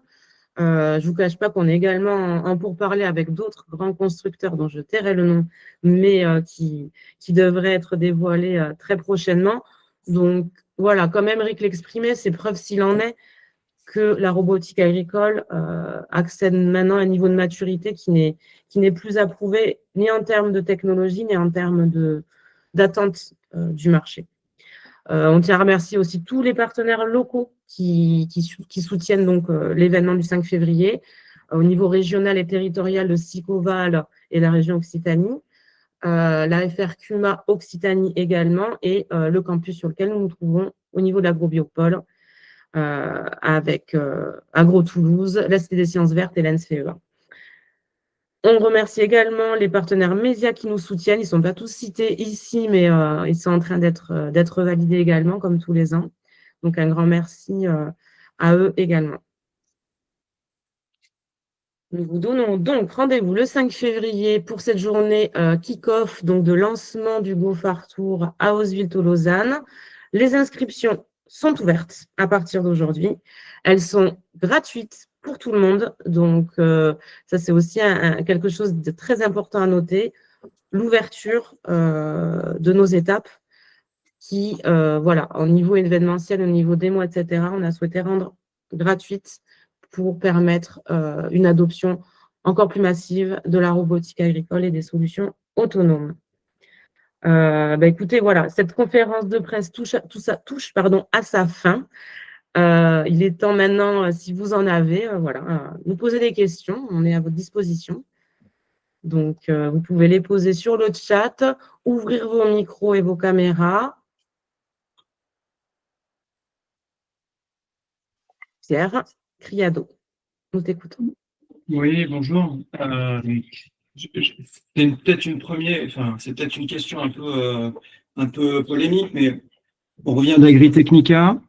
Je ne vous cache pas qu'on est également en pourparlers avec d'autres grands constructeurs dont je tairai le nom, mais qui devraient être dévoilés très prochainement. Donc voilà, comme Émeric l'exprimait, c'est preuve s'il en est que la robotique agricole accède maintenant à un niveau de maturité qui n'est plus approuvé ni en termes de technologie, ni en termes d'attente du marché. On tient à remercier aussi tous les partenaires locaux qui soutiennent donc l'événement du 5 février au niveau régional et territorial de Sicoval et la région Occitanie, la FRQMA Occitanie également et le campus sur lequel nous nous trouvons au niveau de l'Agrobiopole avec Agro Toulouse, la Cité des Sciences Vertes et l'NSFEA. On remercie également les partenaires médias qui nous soutiennent. Ils ne sont pas tous cités ici, mais ils sont en train d'être validés également, comme tous les ans. Donc, un grand merci à eux également. Nous vous donnons donc rendez-vous le 5 février pour cette journée kick-off donc de lancement du GoFar Tour à Haussville-Tolosane. Les inscriptions sont ouvertes à partir d'aujourd'hui. Elles sont gratuites pour tout le monde. Donc, ça, c'est aussi quelque chose de très important à noter. L'ouverture de nos étapes qui, voilà, au niveau événementiel, au niveau démo, etc., on a souhaité rendre gratuite pour permettre une adoption encore plus massive de la robotique agricole et des solutions autonomes. Écoutez, voilà, cette conférence de presse touche à sa fin. Il est temps maintenant, si vous en avez, nous poser des questions. On est à votre disposition. Donc, vous pouvez les poser sur le chat, ouvrir vos micros et vos caméras. Pierre Criado, nous t'écoutons. Oui, bonjour. Peut-être une première, enfin, c'est peut-être une question un peu polémique, mais on revient d'Agritechnica.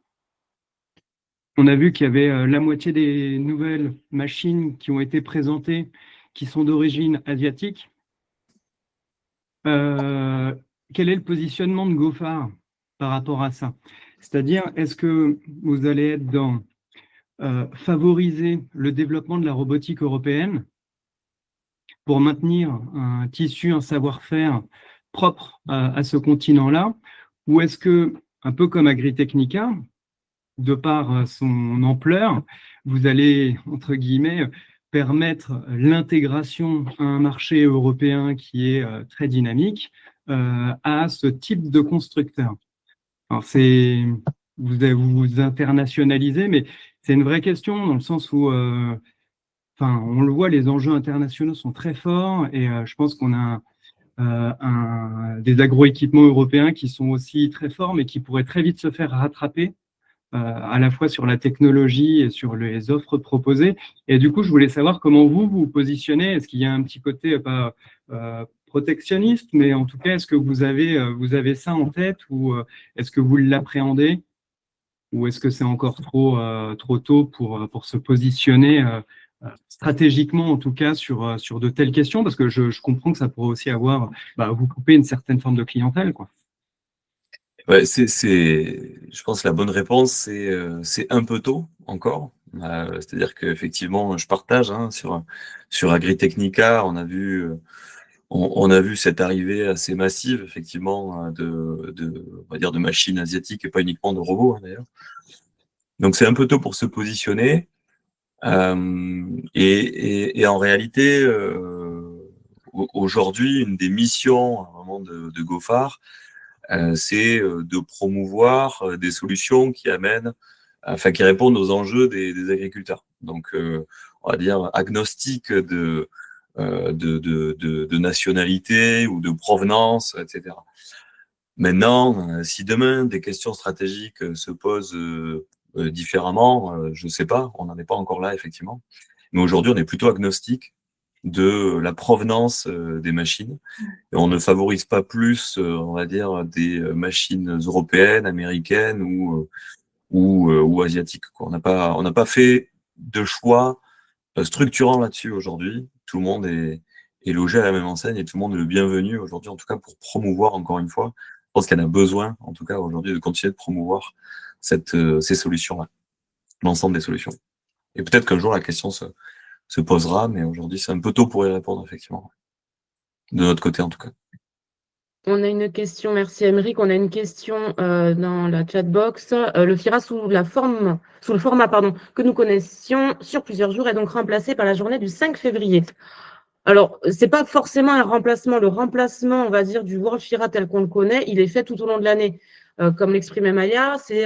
On a vu qu'il y avait la moitié des nouvelles machines qui ont été présentées qui sont d'origine asiatique. Quel est le positionnement de Gofar par rapport à ça? C'est-à-dire, est-ce que vous allez être dans favoriser le développement de la robotique européenne pour maintenir un tissu, un savoir-faire propre à ce continent-là, ou est-ce que, un peu comme Agritechnica, de par son ampleur, vous allez, entre guillemets, permettre l'intégration à un marché européen qui est très dynamique à ce type de constructeur? Alors, vous internationalisez, mais c'est une vraie question dans le sens où enfin, on le voit, les enjeux internationaux sont très forts et je pense qu'on a des agroéquipements européens qui sont aussi très forts, mais qui pourraient très vite se faire rattraper à la fois sur la technologie et sur les offres proposées. Et du coup, je voulais savoir comment vous vous positionnez. Est-ce qu'il y a un petit côté pas protectionniste, mais en tout cas, est-ce que vous avez ça en tête ou est-ce que vous l'appréhendez? Ou est-ce que c'est encore trop tôt pour se positionner stratégiquement, en tout cas, sur de telles questions? Parce que je comprends que ça pourrait aussi vous couper une certaine forme de clientèle, quoi. Ouais, je pense que la bonne réponse, c'est un peu tôt encore. C'est-à-dire qu'effectivement, je partage sur Agritechnica, on a vu cette arrivée assez massive, effectivement, on va dire de machines asiatiques et pas uniquement de robots, d'ailleurs. Donc c'est un peu tôt pour se positionner. Et en réalité, aujourd'hui, une des missions vraiment de Gofar, c'est de promouvoir des solutions qui répondent aux enjeux des agriculteurs. Donc, on va dire agnostique de nationalité ou de provenance, etc. Maintenant, si demain des questions stratégiques se posent différemment, je ne sais pas, on n'en est pas encore là, effectivement. Mais aujourd'hui, on est plutôt agnostique de la provenance des machines. Et on ne favorise pas plus, on va dire, des machines européennes, américaines ou asiatiques, quoi. On n'a pas fait de choix structurant là-dessus aujourd'hui. Tout le monde est logé à la même enseigne et tout le monde est le bienvenu aujourd'hui, en tout cas pour promouvoir, encore une fois. Je pense qu'il y en a besoin, en tout cas aujourd'hui, de continuer de promouvoir ces solutions-là, l'ensemble des solutions. Et peut-être qu'un jour la question se posera, mais aujourd'hui c'est un peu tôt pour y répondre, effectivement. De notre côté, en tout cas. On a une question, merci Émeric. On a une question dans la chatbox. Le FIRA sous le format que nous connaissions sur plusieurs jours est donc remplacé par la journée du 5 février. Alors, ce n'est pas forcément un remplacement. Le remplacement, on va dire, du World FIRA tel qu'on le connaît, il est fait tout au long de l'année. Comme l'exprimait Maya, c'est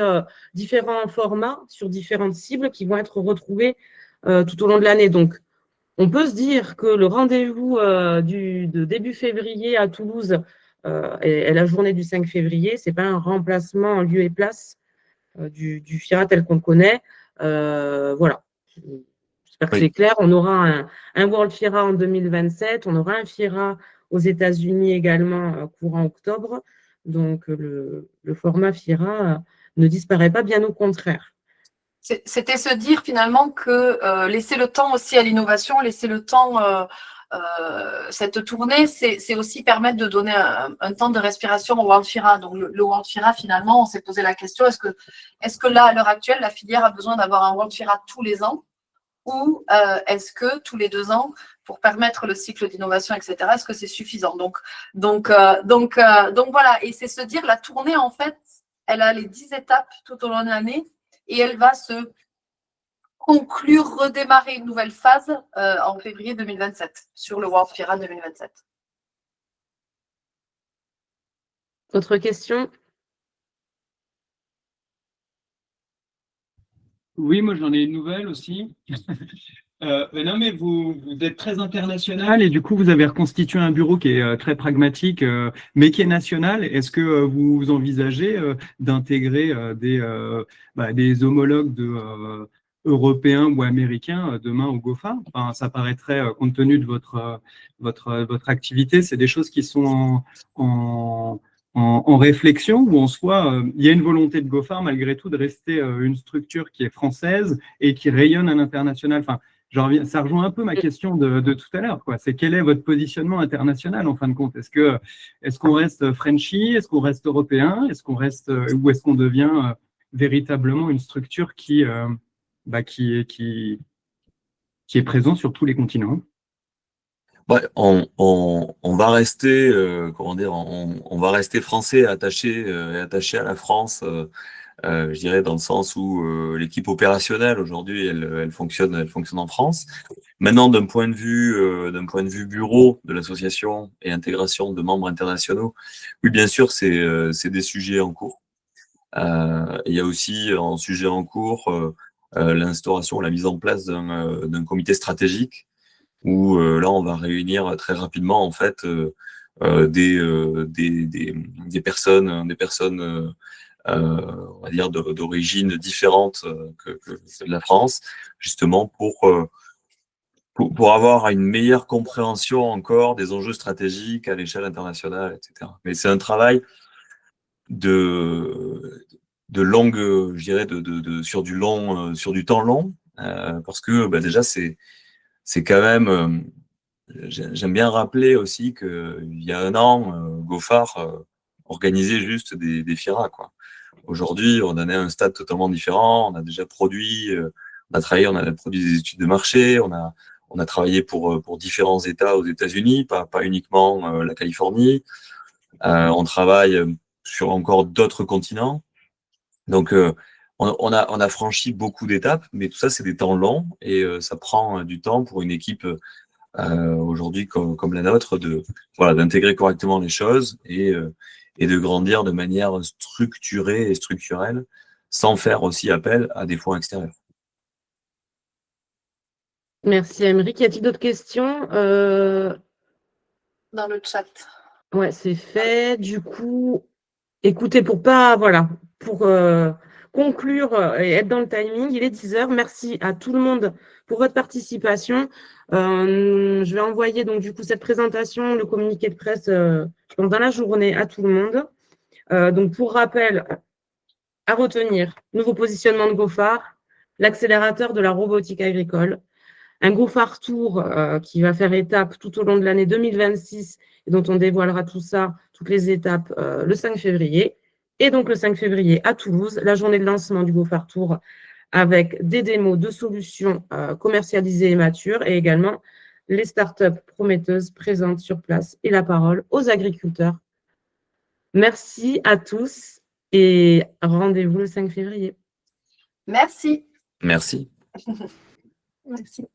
différents formats sur différentes cibles qui vont être retrouvés tout au long de l'année. Donc, on peut se dire que le rendez-vous de début février à Toulouse et la journée du 5 février, ce n'est pas un remplacement en lieu et place du FIRA tel qu'on le connaît. Voilà. J'espère que c'est clair. On aura un World FIRA en 2027. On aura un FIRA aux États-Unis également courant octobre. Donc, le format FIRA ne disparaît pas, bien au contraire. C'était se dire finalement que laisser le temps aussi à l'innovation, laisser le temps, cette tournée, c'est aussi permettre de donner un temps de respiration au World FIRA. Donc le World FIRA, finalement, on s'est posé la question, est-ce que là, à l'heure actuelle, la filière a besoin d'avoir un World FIRA tous les ans ou est-ce que tous les 2 ans, pour permettre le cycle d'innovation, etc., est-ce que c'est suffisant? Donc voilà, et c'est se dire, la tournée, en fait, elle a les 10 étapes tout au long de l'année et elle va se conclure, redémarrer une nouvelle phase en février 2027, sur le World FIRA 2027. Autre question? Oui, moi j'en ai une nouvelle aussi. Mais non, mais vous êtes très international et du coup vous avez reconstitué un bureau qui est très pragmatique, mais qui est national. Est-ce que vous envisagez d'intégrer des homologues européens ou américains demain au GOFA? Enfin, ça paraîtrait, compte tenu de votre activité, c'est des choses qui sont en réflexion ou en soi, il y a une volonté de GoFar malgré tout de rester une structure qui est française et qui rayonne à l'international. Enfin, ça rejoint un peu ma question de tout à l'heure, quoi. C'est quel est votre positionnement international en fin de compte? Est-ce qu'on reste Frenchy? Est-ce qu'on reste européen? Est-ce qu'on reste ou est-ce qu'on devient véritablement une structure qui est présente sur tous les continents? Ouais, on va rester, comment dire, on va rester français attaché à la France. Je dirais dans le sens où l'équipe opérationnelle aujourd'hui, elle fonctionne en France. Maintenant, d'un point de vue bureau de l'association et intégration de membres internationaux, oui, bien sûr, c'est des sujets en cours. Il y a aussi en sujet en cours l'instauration, la mise en place d'un comité stratégique où là, on va réunir très rapidement en fait des personnes on va dire d'origine différente que de la France, justement pour avoir une meilleure compréhension encore des enjeux stratégiques à l'échelle internationale, etc. Mais c'est un travail de longue, je dirais, sur du temps long, parce que déjà c'est quand même, j'aime bien rappeler aussi qu'il y a un an, GoFar organisait juste des FIRA, quoi. Aujourd'hui, on en est à un stade totalement différent. On a déjà produit, on a produit des études de marché, on a travaillé pour différents États aux États-Unis, pas uniquement la Californie. On travaille sur encore d'autres continents. Donc, on a franchi beaucoup d'étapes, mais tout ça, c'est des temps longs et ça prend du temps pour une équipe aujourd'hui comme la nôtre d'intégrer correctement les choses et de grandir de manière structurée et structurelle sans faire aussi appel à des fonds extérieurs. Merci, Aymeric. Y a-t-il d'autres questions? Dans le chat. Ouais, c'est fait. Du coup, écoutez, pour conclure et être dans le timing, il est 10h. Merci à tout le monde pour votre participation. Je vais envoyer donc du coup cette présentation, le communiqué de presse, je pense dans la journée à tout le monde. Donc pour rappel, à retenir, nouveau positionnement de GoFar, l'accélérateur de la robotique agricole, un GoFar Tour qui va faire étape tout au long de l'année 2026 et dont on dévoilera tout ça, toutes les étapes, le 5 février. Et donc le 5 février à Toulouse, la journée de lancement du GoFar Tour avec des démos de solutions commercialisées et matures et également les startups prometteuses présentes sur place et la parole aux agriculteurs. Merci à tous et rendez-vous le 5 février. Merci. Merci. Merci.